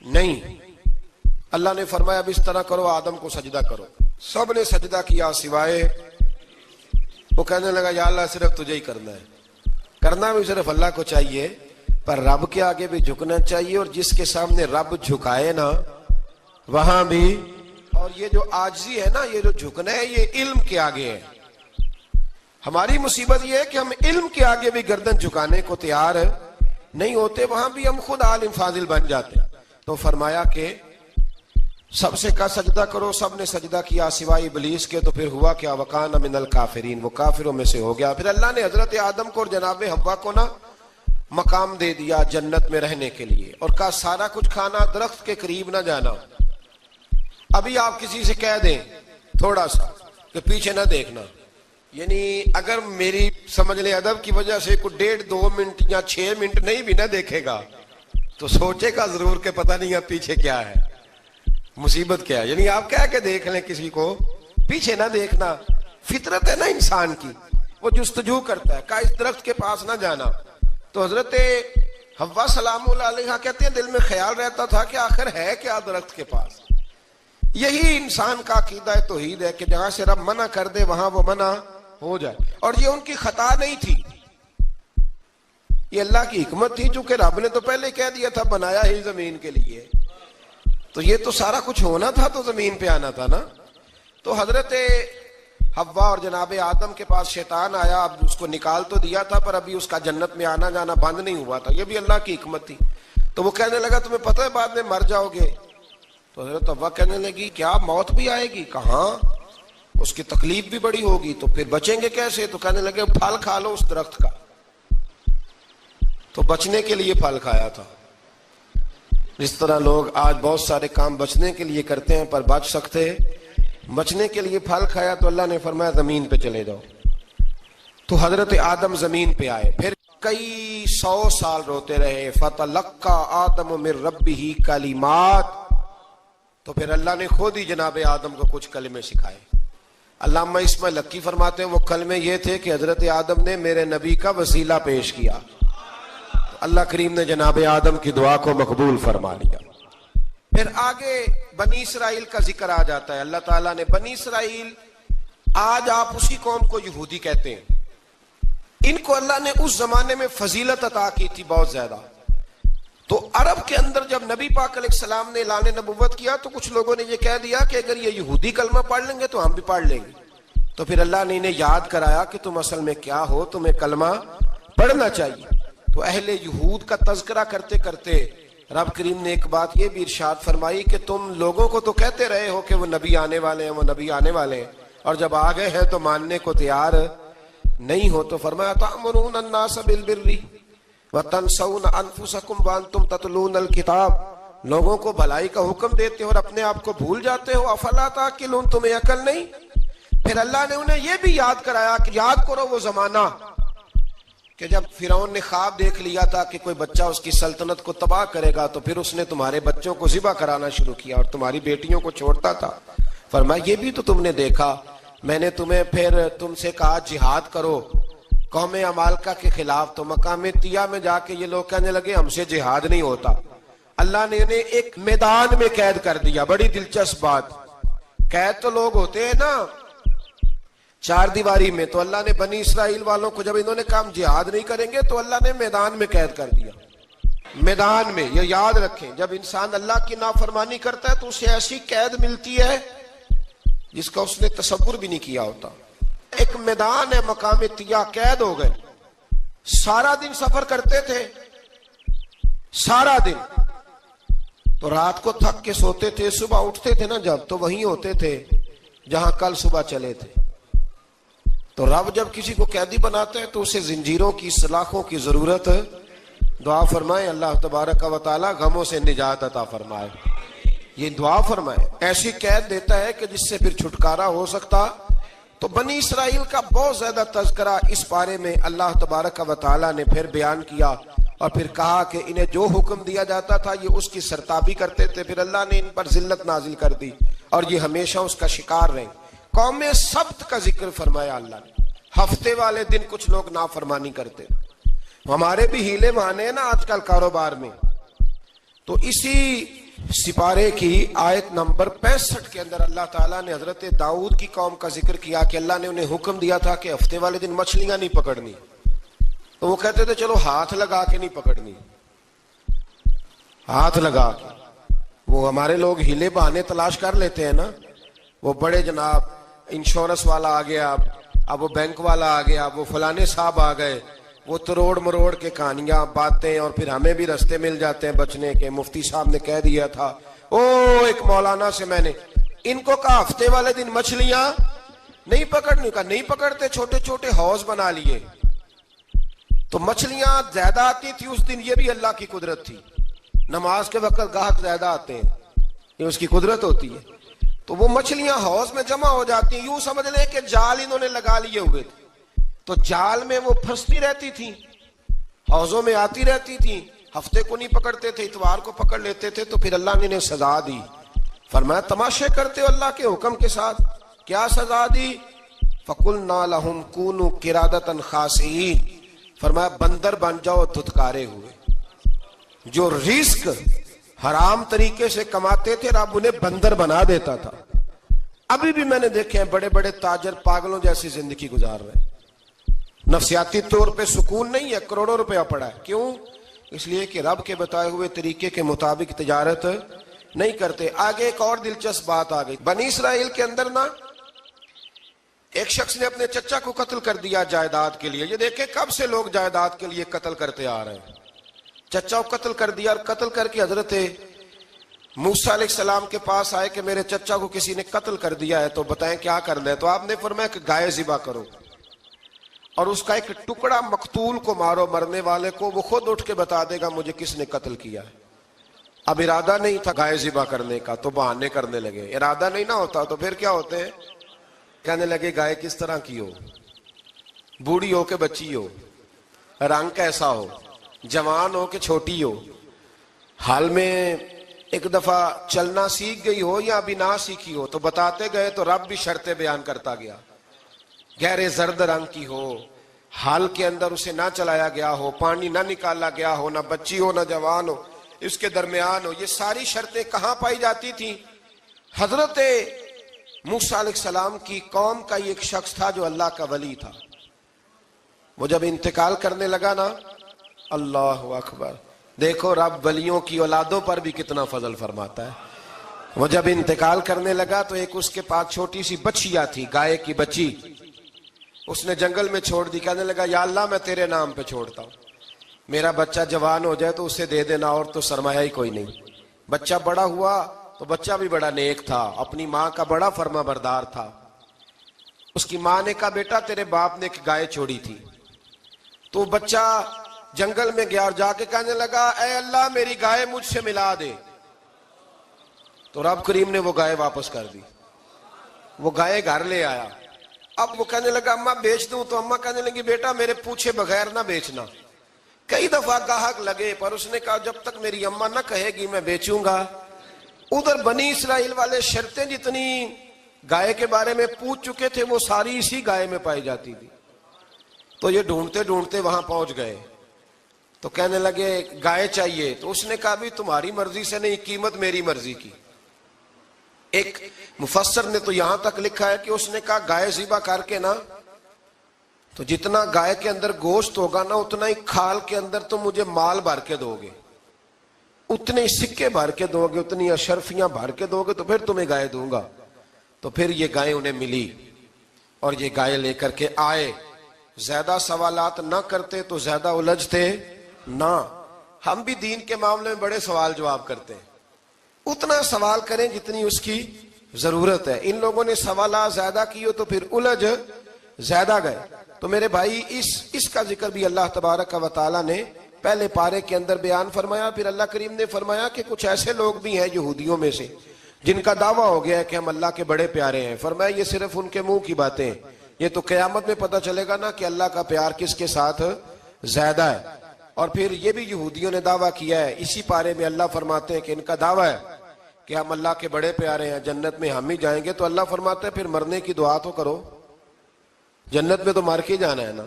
نہیں. اللہ نے فرمایا اب اس طرح کرو آدم کو سجدہ کرو. سب نے سجدہ کیا سوائے وہ. کہنے لگا یا اللہ صرف تجھے ہی کرنا ہے، کرنا بھی صرف اللہ کو چاہیے، پر رب کے آگے بھی جھکنا چاہیے، اور جس کے سامنے رب جھکائے نا وہاں بھی اور یہ جو عاجزی ہے نا، یہ جو جھکنا ہے، یہ علم کے آگے ہے. ہماری مصیبت یہ ہے کہ ہم علم کے آگے بھی گردن جھکانے کو تیار نہیں ہوتے، وہاں بھی ہم خود عالم فاضل بن جاتے. تو فرمایا کہ سب سے کا سجدہ کرو، سب نے سجدہ کیا سوائے ابلیس کے. تو پھر ہوا کیا؟ وکان من الکافرین، وہ کافروں میں سے ہو گیا. پھر اللہ نے حضرت آدم کو اور جناب حوا کو نا مقام دے دیا جنت میں رہنے کے لیے، اور کہا سارا کچھ کھانا، درخت کے قریب نہ جانا. ابھی آپ کسی سے کہہ دیں تھوڑا سا کہ پیچھے نہ دیکھنا، یعنی اگر میری سمجھ لیں ادب کی وجہ سے کوئی 1.5-2 منٹ یا 6 منٹ نہیں بھی نہ دیکھے گا تو سوچے گا ضرور کہ پتہ نہیں اب پیچھے کیا ہے، مصیبت کیا ہے. یعنی آپ کہہ کے دیکھ لیں کسی کو، پیچھے نہ دیکھنا. فطرت ہے نا انسان کی، وہ جستجو کرتا ہے، کہا اس درخت کے پاس نہ جانا. تو حضرت حوا سلام اللہ علیہ کہتے ہیں دل میں خیال رہتا تھا کہ آخر ہے کیا درخت کے پاس. یہی انسان کا عقیدہ توحید ہے کہ جہاں سے رب منع کر دے وہاں وہ منع ہو جائے. اور یہ ان کی خطا نہیں تھی، یہ اللہ کی حکمت تھی، چونکہ رب نے تو پہلے کہہ دیا تھا بنایا ہی زمین کے لیے، تو یہ تو سارا کچھ ہونا تھا تو زمین پہ آنا تھا نا. تو حضرت حوا اور جناب آدم کے پاس شیطان آیا، اب اس کو نکال تو دیا تھا پر ابھی اس کا جنت میں آنا جانا بند نہیں ہوا تھا، یہ بھی اللہ کی حکمت تھی. تو وہ کہنے لگا تمہیں پتہ ہے بعد میں مر جاؤ گے. تو حضرت حوا کہنے لگی کیا موت بھی آئے گی؟ کہاں، اس کی تکلیف بھی بڑی ہوگی، تو پھر بچیں گے کیسے؟ تو کہنے لگے پھل کھا لو اس درخت کا. تو بچنے کے لیے پھل کھایا تھا. اس طرح لوگ آج بہت سارے کام بچنے کے لیے کرتے ہیں پر بچ سکتے، بچنے کے لیے پھل کھایا تو اللہ نے فرمایا زمین پہ چلے جاؤ. تو حضرت آدم زمین پہ آئے، پھر کئی 100 سال روتے رہے. فَتَلَقَّى آدَمُ مِن رَبِّهِ کَلِمَاتٍ، تو پھر اللہ نے خود ہی جناب آدم کو کچھ کلمے سکھائے. علامہ اسماعیل لکی فرماتے ہیں وہ کلمے یہ تھے کہ حضرت آدم نے میرے نبی کا وسیلہ پیش کیا، تو اللہ کریم نے جناب آدم کی دعا کو مقبول فرما لیا. پھر آگے بنی اسرائیل کا ذکر آ جاتا ہے. اللہ تعالیٰ نے بنی اسرائیل، آج آپ اسی قوم کو یہودی کہتے ہیں، ان کو اللہ نے اس زمانے میں فضیلت عطا کی تھی بہت زیادہ. تو عرب کے اندر جب نبی پاک علیہ السلام نے اعلان نبوت کیا تو کچھ لوگوں نے یہ کہہ دیا کہ اگر یہ یہودی کلمہ پڑھ لیں گے تو ہم بھی پڑھ لیں گے. تو پھر اللہ نے انہیں یاد کرایا کہ تم اصل میں کیا ہو، تمہیں کلمہ پڑھنا چاہیے. تو اہل یہود کا تذکرہ کرتے کرتے رب کریم نے ایک بات یہ بھی ارشاد فرمائی کہ تم لوگوں کو تو کہتے رہے ہو کہ وہ نبی آنے والے ہیں، وہ نبی آنے والے ہیں، اور جب آ گئے ہیں تو ماننے کو تیار نہیں ہو. تو فرمایا تأمرون الناس بالبر وَتَنْسَوْنَ أَنفُسَكُمْ وَأَنْتُمْ تَتْلُونَ الْكِتَابَ، لوگوں کو بھلائی کا حکم دیتے ہو اور اپنے آپ کو بھول جاتے ہو. افلا تعقلون، تمہیں عقل نہیں؟ پھر اللہ نے انہیں یہ بھی یاد کرایا کہ یاد کرو وہ زمانہ کہ جب فرعون نے خواب دیکھ لیا تھا کہ کوئی بچہ اس کی سلطنت کو تباہ کرے گا، تو پھر اس نے تمہارے بچوں کو ذبح کرانا شروع کیا اور تمہاری بیٹیوں کو چھوڑتا تھا. فرمایا یہ بھی تو تم نے دیکھا، میں نے تمہیں پھر تم سے کہا جہاد کرو قوم عمالقہ کے خلاف، تو مقام طیہ میں جا کے یہ لوگ کہنے لگے ہم سے جہاد نہیں ہوتا. اللہ نے انہیں ایک میدان میں قید کر دیا. بڑی دلچسپ بات، قید تو لوگ ہوتے ہیں نا 4 دیواری میں، تو اللہ نے بنی اسرائیل والوں کو جب انہوں نے کہا ہم جہاد نہیں کریں گے تو اللہ نے میدان میں قید کر دیا. میدان میں، یہ یاد رکھیں، جب انسان اللہ کی نافرمانی کرتا ہے تو اسے ایسی قید ملتی ہے جس کا اس نے تصور بھی نہیں کیا ہوتا. ایک میدان ہے مقام طیہ، قید ہو گئے، سارا دن سفر کرتے تھے، سارا دن، تو رات کو تھک کے سوتے تھے، صبح اٹھتے تھے نا جب تو وہیں ہوتے تھے جہاں کل صبح چلے تھے. تو رب جب کسی کو قیدی بناتا ہے تو اسے زنجیروں کی، سلاخوں کی ضرورت ہے. دعا فرمائے اللہ تبارک و تعالی غموں سے نجات عطا فرمائے. یہ دعا فرمائے، ایسی قید دیتا ہے کہ جس سے پھر چھٹکارا ہو سکتا. تو بنی اسرائیل کا بہت زیادہ تذکرہ اس بارے میں اللہ تبارک و تعالیٰ نے پھر بیان کیا، اور پھر کہا کہ انہیں جو حکم دیا جاتا تھا یہ اس کی سرتابی کرتے تھے. پھر اللہ نے ان پر ذلت نازل کر دی اور یہ ہمیشہ اس کا شکار رہے. قوم سبت کا ذکر فرمایا اللہ نے. ہفتے والے دن کچھ لوگ نافرمانی کرتے، ہمارے بھی ہیلے بہانے ہیں نا آج کل کاروبار میں. تو اسی سپارے کی آیت نمبر 65 کے اندر اللہ تعالیٰ نے حضرت داؤد کی قوم کا ذکر کیا کہ اللہ نے انہیں حکم دیا تھا کہ ہفتے والے دن مچھلیاں نہیں پکڑنی. تو وہ کہتے تھے چلو ہاتھ لگا کے نہیں پکڑنی، ہاتھ لگا کے. وہ ہمارے لوگ ہیلے بہانے تلاش کر لیتے ہیں نا، وہ بڑے جناب انشورنس والا آ گیا، اب وہ بینک والا آ گیا، وہ فلانے صاحب آ گئے، وہ تروڑ مروڑ کے کہانیاں باتیں، اور پھر ہمیں بھی رستے مل جاتے ہیں بچنے کے۔ مفتی صاحب نے کہہ دیا تھا، ایک مولانا سے میں نے ان کو کہا ہفتے والے دن مچھلیاں نہیں پکڑنے کا، نہیں پکڑتے، چھوٹے چھوٹے حوض بنا لیے تو مچھلیاں زیادہ آتی تھی اس دن۔ یہ بھی اللہ کی قدرت تھی، نماز کے وقت گاہک زیادہ آتے ہیں، یہ اس کی قدرت ہوتی ہے۔ تو وہ مچھلیاں حوض میں جمع ہو جاتی ہیں، یوں سمجھ لیں کہ جال انہوں نے لگا لیے ہوئے تھے، تو جال میں وہ پھنستی رہتی تھی، حوضوں میں آتی رہتی تھی۔ ہفتے کو نہیں پکڑتے تھے، اتوار کو پکڑ لیتے تھے، تو پھر اللہ نے انہیں سزا دی۔ فرمایا تماشے کرتے ہو اللہ کے حکم کے ساتھ؟ کیا سزا دی؟ فَقُلْنَا لَهُمْ كُونُوا قِرَادَةً خَاسِئِينَ، فرمایا بندر بن جاؤ دھتکارے ہوئے۔ جو رزق حرام طریقے سے کماتے تھے رب انہیں بندر بنا دیتا تھا۔ ابھی بھی میں نے دیکھے ہیں بڑے بڑے تاجر پاگلوں جیسی زندگی گزار رہے ہیں، نفسیاتی طور پہ سکون نہیں ہے، کروڑوں روپیہ پڑا ہے۔ کیوں؟ اس لیے کہ رب کے بتائے ہوئے طریقے کے مطابق تجارت نہیں کرتے۔ آگے ایک اور دلچسپ بات آ گئی، بنی اسرائیل کے اندر نا ایک شخص نے اپنے چچا کو قتل کر دیا جائیداد کے لیے۔ یہ دیکھیں کب سے لوگ جائیداد کے لیے قتل کرتے آ رہے ہیں۔ چچا کو قتل کر دیا، اور قتل کر کے حضرت موسیٰ علیہ السلام کے پاس آئے کہ میرے چچا کو کسی نے قتل کر دیا ہے، تو بتائیں کیا کرنا ہے؟ تو آپ نے فرمایا کہ گائے ذبح کرو، اور اس کا ایک ٹکڑا مقتول کو مارو، مرنے والے کو، وہ خود اٹھ کے بتا دے گا مجھے کس نے قتل کیا ہے۔ اب ارادہ نہیں تھا گائے ذبح کرنے کا تو بہانے کرنے لگے۔ ارادہ نہیں نہ ہوتا تو پھر کیا ہوتے ہیں؟ کہنے لگے گائے کس طرح کی ہو، بوڑھی ہو کہ بچی ہو، رنگ کیسا ہو، جوان ہو کہ چھوٹی ہو، حال میں ایک دفعہ چلنا سیکھ گئی ہو یا ابھی نہ سیکھی ہو۔ تو بتاتے گئے تو رب بھی شرطیں بیان کرتا گیا، گہرے زرد رنگ کی ہو، حال کے اندر اسے نہ چلایا گیا ہو، پانی نہ نکالا گیا ہو، نہ بچی ہو نہ جوان ہو، اس کے درمیان ہو۔ یہ ساری شرطیں کہاں پائی جاتی تھیں؟ حضرت موسیٰ علیہ السلام کی قوم کا ایک شخص تھا جو اللہ کا ولی تھا۔ وہ جب انتقال کرنے لگا نا، اللہ اکبر، دیکھو رب ولیوں کی اولادوں پر بھی کتنا فضل فرماتا ہے۔ وہ جب انتقال کرنے لگا تو ایک اس کے پاس چھوٹی سی بچیا تھی، گائے کی بچی، اس نے جنگل میں چھوڑ دی۔ کہنے لگا یا اللہ میں تیرے نام پہ چھوڑتا ہوں، میرا بچہ جوان ہو جائے تو اسے دے دینا، اور تو سرمایہ ہی کوئی نہیں۔ بچہ بڑا ہوا تو بچہ بھی بڑا نیک تھا، اپنی ماں کا بڑا فرما بردار تھا۔ اس کی ماں نے کہا بیٹا تیرے باپ نے ایک گائے چھوڑی تھی۔ تو بچہ جنگل میں گیا اور جا کے کہنے لگا اے اللہ میری گائے مجھ سے ملا دے۔ تو رب کریم نے وہ گائے واپس کر دی، وہ گائے گھر لے آیا۔ اب وہ کہنے لگا اماں بیچ دوں، تو اماں کہنے لگی بیٹا میرے پوچھے بغیر نہ بیچنا۔ کئی دفعہ گاہک لگے پر اس نے کہا جب تک میری اماں نہ کہے گی میں بیچوں گا۔ ادھر بنی اسرائیل والے شرطیں جتنی گائے کے بارے میں پوچھ چکے تھے وہ ساری اسی گائے میں پائی جاتی تھی۔ تو یہ ڈھونڈتے ڈھونڈتے وہاں پہنچ گئے تو کہنے لگے گائے چاہیے۔ تو اس نے کہا بھی تمہاری مرضی سے نہیں، قیمت میری مرضی کی۔ ایک مفسر نے تو یہاں تک لکھا ہے کہ اس نے کہا گائے ذبح کر کے نا تو جتنا گائے کے اندر گوشت ہوگا نا اتنا ہی کھال کے اندر تو مجھے مال بھر کے دو گے، اتنے سکے بھر کے دو گے، اتنی اشرفیاں بھر کے دو گے تو پھر تمہیں گائے دوں گا۔ تو پھر یہ گائے انہیں ملی اور یہ گائے لے کر کے آئے۔ زیادہ سوالات نہ کرتے تو زیادہ الجھتے نہ۔ ہم بھی دین کے معاملے میں بڑے سوال جواب کرتے ہیں، اتنا سوال کریں جتنی اس کی ضرورت ہے۔ ان لوگوں نے سوالات زیادہ کیے تو پھر الجھ زیادہ گئے۔ تو میرے بھائی اس کا ذکر بھی اللہ تبارک و تعالیٰ نے پہلے پارے کے اندر بیان فرمایا۔ پھر اللہ کریم نے فرمایا کہ کچھ ایسے لوگ بھی ہیں یہودیوں میں سے جن کا دعویٰ ہو گیا ہے کہ ہم اللہ کے بڑے پیارے ہیں۔ فرمایا یہ صرف ان کے منہ کی باتیں ہیں، یہ تو قیامت میں پتہ چلے گا نا کہ اللہ کا پیار کس کے ساتھ زیادہ ہے۔ اور پھر یہ بھی یہودیوں نے دعویٰ کیا ہے، اسی پارے میں اللہ فرماتے ہیں کہ ان کا دعویٰ ہے کہ ہم اللہ کے بڑے پیارے ہیں، جنت میں ہم ہی جائیں گے۔ تو اللہ فرماتے ہیں پھر مرنے کی دعا تو کرو، جنت میں تو مر کے جانا ہے نا۔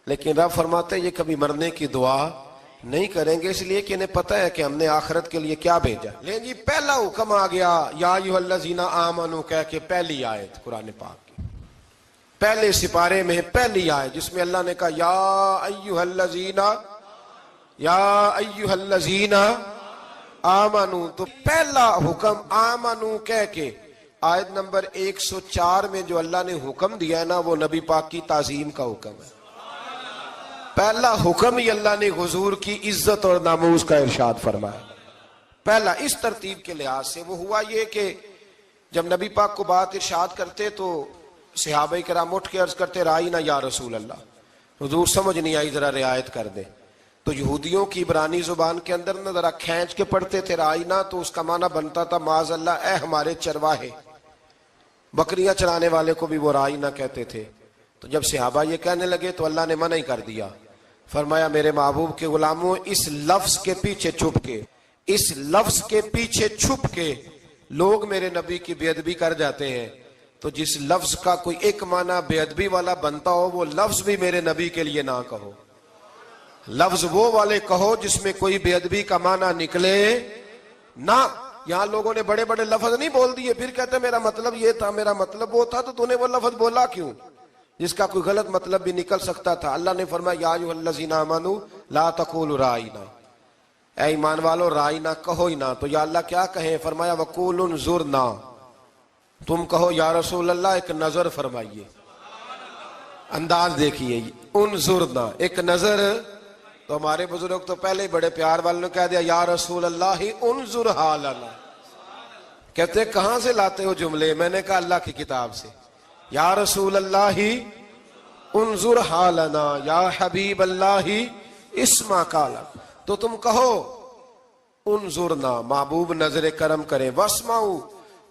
لیکن رب فرماتے ہیں یہ کبھی مرنے کی دعا نہیں کریں گے، اس لیے کہ انہیں پتہ ہے کہ ہم نے آخرت کے لیے کیا بھیجا۔ لیکن جی پہلا حکم آ گیا یا ایھا الذین آمنوا کہہ کے، پہلی آیت قرآن پاک کی پہلے سپارے میں پہلی آیت جس میں اللہ نے کہا یا ایھا الذین آمنوا۔ تو پہلا حکم آمنو کہہ کے آیت نمبر 104 میں جو اللہ نے حکم دیا ہے نا وہ نبی پاک کی تعظیم کا حکم ہے. پہلا حکم ہی اللہ نے حضور کی عزت اور ناموس کا ارشاد فرمایا. پہلا اس ترتیب کے لحاظ سے وہ ہوا یہ کہ جب نبی پاک کو بات ارشاد کرتے تو صحابہ کرام اٹھ کے عرض کرتے رائینا یا رسول اللہ, حضور سمجھ نہیں آئی ذرا رعایت کر دیں. تو یہودیوں کی عبرانی زبان کے اندر نہ ذرا کھینچ کے پڑھتے تھے رائینا, تو اس کا معنی بنتا تھا معاذ اللہ اے ہمارے چرواہے. بکریاں چرانے والے کو بھی وہ رائینا کہتے تھے. تو جب صحابہ یہ کہنے لگے تو اللہ نے منع ہی کر دیا. فرمایا میرے محبوب کے غلاموں, اس لفظ کے پیچھے چھپ کے, اس لفظ کے پیچھے چھپ کے لوگ میرے نبی کی بے ادبی کر جاتے ہیں. تو جس لفظ کا کوئی ایک معنی بے ادبی والا بنتا ہو وہ لفظ بھی میرے نبی کے لیے نہ کہو. لفظ وہ والے کہو جس میں کوئی بے ادبی کا معنی نکلے نہ. یہاں لوگوں نے بڑے بڑے لفظ نہیں بول دیے پھر کہتے میرا مطلب یہ تھا, میرا مطلب وہ تھا. تو تو نے وہ لفظ بولا کیوں جس کا کوئی غلط مطلب بھی نکل سکتا تھا؟ اللہ نے فرمایا یا ایھا الذین آمنوا لا تقولوا رائنا, اے ایمان والو رائنا کہو ہی نہ. تو یا اللہ کیا کہیں؟ فرمایا وقولوا انظرنا, تم کہو یا رسول اللہ ایک نظر فرمائیے. انداز دیکھیے, انظرنا ایک نظر. تو ہمارے بزرگ تو پہلے ہی بڑے پیار والوں نے کہہ دیا یا رسول اللہ انظر حالنا. کہتے کہاں سے لاتے ہو جملے؟ میں نے کہا اللہ کی کتاب سے. یا رسول اللہ انظر حالنا یا حبیب اللہ اسمع قالا. تو تم کہو انظرنا, محبوب نظر کرم کرے, واسمعوا,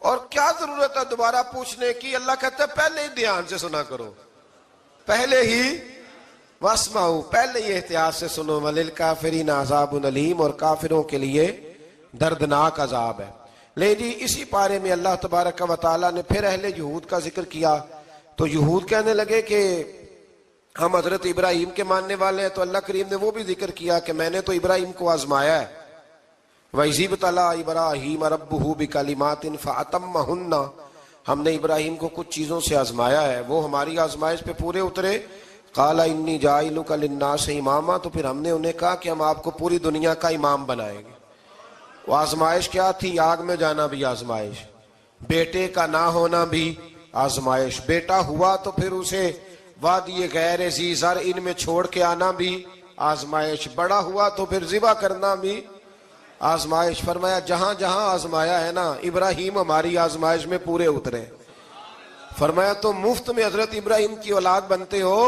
اور کیا ضرورت ہے دوبارہ پوچھنے کی؟ اللہ کہتا ہے پہلے ہی دھیان سے سنا کرو, پہلے ہی واسمعوا, پہلے ہی احتیاط سے سنو. وللکافرین عذاب علیم, اور کافروں کے لیے دردناک عذاب ہے. لے جی اسی پارے میں اللہ تبارک و تعالیٰ نے پھر اہل یہود کا ذکر کیا. تو یہود کہنے لگے کہ ہم حضرت ابراہیم کے ماننے والے ہیں. تو اللہ کریم نے وہ بھی ذکر کیا کہ میں نے تو ابراہیم کو آزمایا ہے. وَإِذِ ابْتَلَىٰ إِبْرَاهِيمَ رَبُّهُ بِكَلِمَاتٍ فَأَتَمَّهُنَّ, ہم نے ابراہیم کو کچھ چیزوں سے آزمایا ہے, وہ ہماری آزمائش پہ پورے اترے. قَالَ إِنِّي جَاعِلُكَ لِلنَّاسِ إِمَامًا, تو پھر ہم نے انہیں کہا کہ ہم آپ کو پوری دنیا کا امام بنائیں گے. وہ آزمائش کیا تھی؟ آگ میں جانا بھی آزمائش, بیٹے کا نہ ہونا بھی آزمائش, بیٹا ہوا تو پھر اسے وادی غیر ذی زرع میں چھوڑ کے آنا بھی آزمائش, بڑا ہوا تو پھر ذبح کرنا بھی آزمائش. فرمایا جہاں جہاں آزمایا ہے نا ابراہیم ہماری آزمائش میں پورے اترے. فرمایا تو مفت میں حضرت ابراہیم کی اولاد بنتے ہو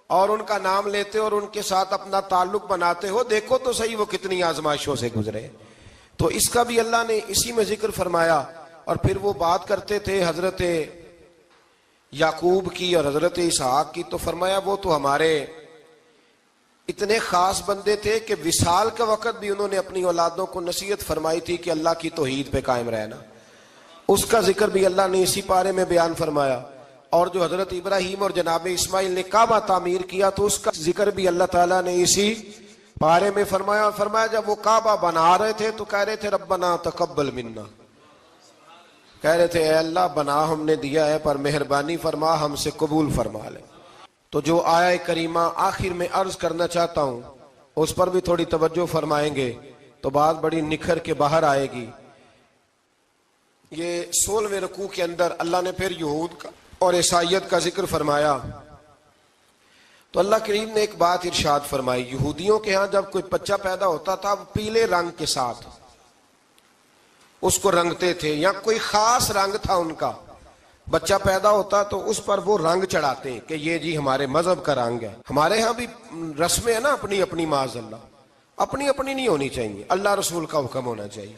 اور ان کا نام لیتے ہو اور ان کے ساتھ اپنا تعلق بناتے ہو, دیکھو تو صحیح وہ کتنی آزمائشوں سے گزرے. تو اس کا بھی اللہ نے اسی میں ذکر فرمایا. اور پھر وہ بات کرتے تھے حضرت یعقوب کی اور حضرت اسحاق کی. تو فرمایا وہ تو ہمارے اتنے خاص بندے تھے کہ وصال کے وقت بھی انہوں نے اپنی اولادوں کو نصیحت فرمائی تھی کہ اللہ کی توحید پہ قائم رہنا. اس کا ذکر بھی اللہ نے اسی پارے میں بیان فرمایا. اور جو حضرت ابراہیم اور جناب اسماعیل نے کعبہ تعمیر کیا تو اس کا ذکر بھی اللہ تعالیٰ نے اسی پارے میں فرمایا. فرمایا جب وہ کعبہ بنا رہے تھے تو کہہ رہے تھے ربنا تقبل منا, کہہ رہے تھے اے اللہ بنا ہم نے دیا ہے پر مہربانی فرما ہم سے قبول فرما لے. تو جو آیہ کریمہ آخر میں عرض کرنا چاہتا ہوں اس پر بھی تھوڑی توجہ فرمائیں گے تو بات بڑی نکھر کے باہر آئے گی. یہ 16ویں رکوع کے اندر اللہ نے پھر یہود کا اور عیسائیت کا ذکر فرمایا. تو اللہ کریم نے ایک بات ارشاد فرمائی, یہودیوں کے ہاں جب کوئی بچہ پیدا ہوتا تھا وہ پیلے رنگ کے ساتھ اس کو رنگتے تھے, یا کوئی خاص رنگ تھا ان کا. بچہ پیدا ہوتا تو اس پر وہ رنگ چڑھاتے کہ یہ جی ہمارے مذہب کا رنگ ہے. ہمارے ہاں بھی رسمیں ہیں نا اپنی اپنی, معاذ اللہ اپنی اپنی نہیں ہونی چاہیے, اللہ رسول کا حکم ہونا چاہیے.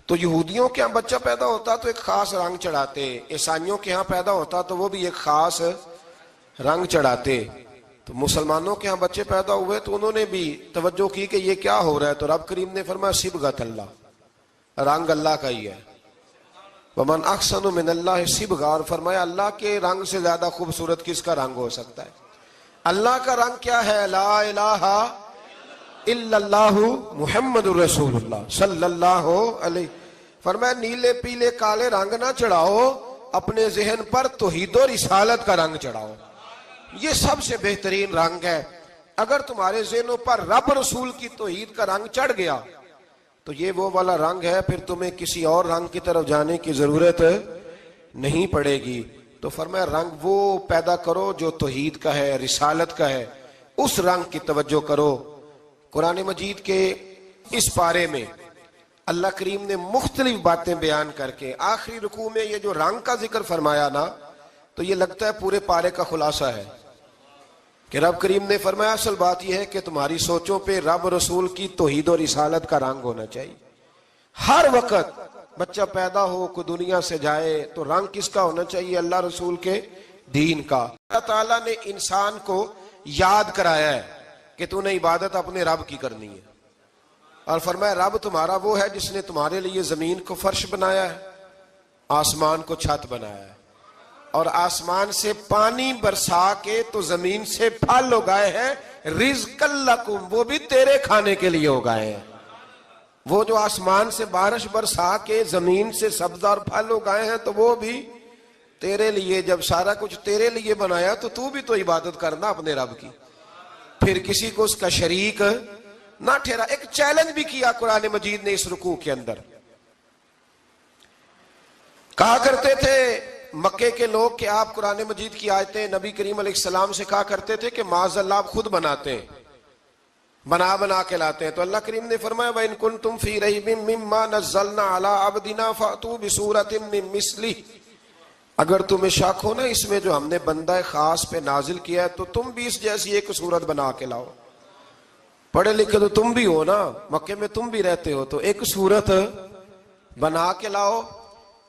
تو یہودیوں کے ہاں بچہ پیدا ہوتا تو ایک خاص رنگ چڑھاتے, عیسائیوں کے ہاں پیدا ہوتا تو وہ بھی ایک خاص رنگ چڑھاتے. تو مسلمانوں کے ہاں بچے پیدا ہوئے تو انہوں نے بھی توجہ کی کہ یہ کیا ہو رہا ہے. تو رب کریم نے فرمایا صبغۃ اللہ, رنگ اللہ کا ہی ہے. ومن احسن من اللہ صبغہ, اور فرمایا اللہ کے رنگ سے زیادہ خوبصورت کس کا رنگ ہو سکتا ہے. اللہ کا رنگ کیا ہے؟ لا الہ الا اللہ محمد الرسول اللہ صلی اللہ علیہ. فرمایا نیلے پیلے کالے رنگ نہ چڑھاؤ, اپنے ذہن پر توحید و رسالت کا رنگ چڑھاؤ. یہ سب سے بہترین رنگ ہے. اگر تمہارے ذہنوں پر رب رسول کی توحید کا رنگ چڑھ گیا تو یہ وہ والا رنگ ہے، پھر تمہیں کسی اور رنگ کی طرف جانے کی ضرورت نہیں پڑے گی۔ تو فرمایا رنگ وہ پیدا کرو جو توحید کا ہے، رسالت کا ہے، اس رنگ کی توجہ کرو۔ قرآن مجید کے اس پارے میں اللہ کریم نے مختلف باتیں بیان کر کے آخری رکوع میں یہ جو رنگ کا ذکر فرمایا نا، تو یہ لگتا ہے پورے پارے کا خلاصہ ہے کہ رب کریم نے فرمایا اصل بات یہ ہے کہ تمہاری سوچوں پہ رب رسول کی توحید و رسالت کا رنگ ہونا چاہیے۔ ہر وقت بچہ پیدا ہو، کوئی دنیا سے جائے، تو رنگ کس کا ہونا چاہیے؟ اللہ رسول کے دین کا۔ اللہ تعالیٰ نے انسان کو یاد کرایا ہے کہ تو نے عبادت اپنے رب کی کرنی ہے، اور فرمایا رب تمہارا وہ ہے جس نے تمہارے لیے زمین کو فرش بنایا ہے، آسمان کو چھت بنایا ہے، اور آسمان سے پانی برسا کے تو زمین سے پھل اگائے ہیں، رزق لکم، وہ بھی تیرے کھانے کے لیے اگائے ہیں۔ وہ جو آسمان سے بارش برسا کے زمین سے سبز اور پھل اگائے ہیں تو وہ بھی تیرے لیے۔ جب سارا کچھ تیرے لیے بنایا تو بھی تو عبادت کرنا اپنے رب کی، پھر کسی کو اس کا شریک نہ ٹھہرا۔ ایک چیلنج بھی کیا قرآن مجید نے اس رکوع کے اندر۔ کہا کرتے تھے مکے کے لوگ کہ آپ قرآن مجید کی آیتیں نبی کریم علیہ السلام سے کہا کرتے تھے کہ معاذ اللہ آپ خود بناتے ہیں، بنا کے لاتے ہیں۔ تو اللہ کریم نے فرمایا وَإِن كُنتُمْ فِي رَيْبٍ مِّمَّا نَزَّلْنَا عَلَىٰ عَبْدِنَا فَأْتُوا بِسُورَةٍ مِّن مِّثْلِهِ، اگر تمہیں شک ہو نا اس میں جو ہم نے بندہ خاص پہ نازل کیا ہے تو تم بھی اس جیسی ایک صورت بنا کے لاؤ۔ پڑھے لکھے تو تم بھی ہو نا، مکے میں تم بھی رہتے ہو، تو ایک صورت بنا کے لاؤ۔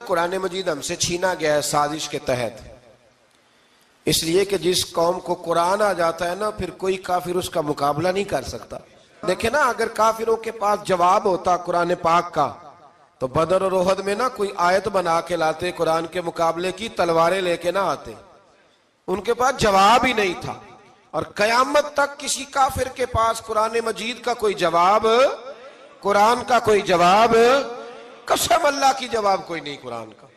قرآن مجید ہم سے چھینا گیا ہے سازش کے تحت، اس لیے کہ جس قوم کو قرآن آ جاتا ہے نا پھر کوئی کافر اس کا مقابلہ نہیں کر سکتا۔ دیکھیں نا، اگر کافروں کے پاس جواب ہوتا قرآن پاک کا تو بدر اور احد میں نا کوئی آیت بنا کے لاتے قرآن کے مقابلے کی، تلواریں لے کے نہ آتے، ان کے پاس جواب ہی نہیں تھا۔ اور قیامت تک کسی کافر کے پاس قرآن مجید کا کوئی جواب، قرآن کا کوئی جواب، قسم اللہ کی جواب کوئی نہیں قرآن کا،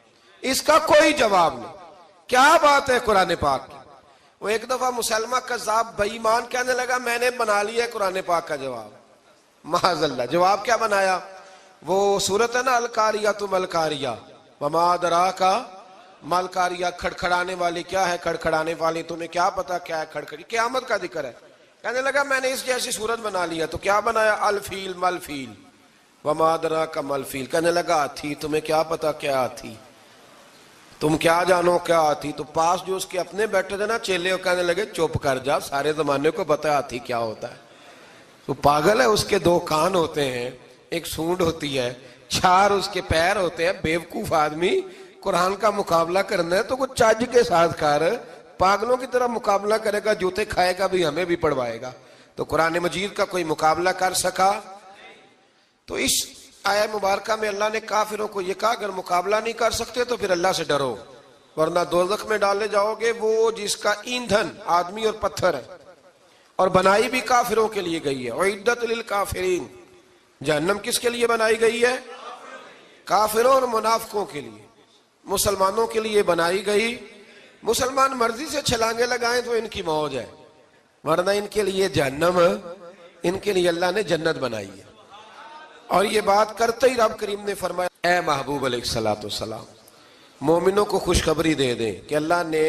اس کا کوئی جواب نہیں۔ کیا بات ہے قرآن پاک کی۔ وہ ایک دفعہ مسلمہ کذاب بے ایمان کہنے لگا میں نے بنا لیا ہے قرآن پاک کا جواب، معاذ اللہ۔ جواب کیا بنایا؟ وہ سورت ہے نا القاریۃ ما القاریہ وما ادراک ما القاریہ، کھڑکھڑانے والی کیا ہے، کھڑکھڑانے والی تمہیں کیا پتا کیا ہے کھڑکھڑی، قیامت کا ذکر ہے۔ کہنے لگا میں نے اس جیسی سورت بنا لیا، تو کیا بنایا؟ الفیل مل فیل وما ادراک ما الفیل۔ کہنے لگا ہاتھی، تمہیں کیا پتا کیا ہاتھی، تم کیا جانو کیا ہاتھی۔ تو پاس جو اس کے اپنے بیٹھے تھے نا چیلے، وہ کہنے لگے چپ کر جا، سارے زمانے کو پتا ہے ہاتھی کیا ہوتا ہے۔ تو پاگل ہے، اس کے دو کان ہوتے ہیں، ایک سونڈ ہوتی ہے، چار اس کے پیر ہوتے ہیں۔ بیوقوف آدمی، قرآن کا مقابلہ کرنا ہے تو کچھ چج کے ساتھ کر، پاگلوں کی طرح مقابلہ کرے گا، جوتے کھائے گا بھی ہمیں بھی پڑھوائے گا۔ تو قرآن مجید کا کوئی مقابلہ کر سکا؟ تو اس آیہ مبارکہ میں اللہ نے کافروں کو یہ کہا اگر مقابلہ نہیں کر سکتے تو پھر اللہ سے ڈرو، ورنہ دوزخ میں ڈالے جاؤ گے، وہ جس کا ایندھن آدمی اور پتھر ہے، اور بنائی بھی کافروں کے لیے گئی ہے۔ اعدت للکافرین، جہنم کس کے لیے بنائی گئی ہے؟ کافروں اور منافقوں کے لیے۔ مسلمانوں کے لیے بنائی گئی، مسلمان مرضی سے چھلانگے لگائیں تو ان کی موج ہے، ورنہ ان کے لیے جہنم، ان کے لیے اللہ نے جنت بنائی ہے۔ اور یہ بات کرتے ہی رب کریم نے فرمایا اے محبوب علیہ السلام مومنوں کو خوشخبری دے دیں کہ اللہ نے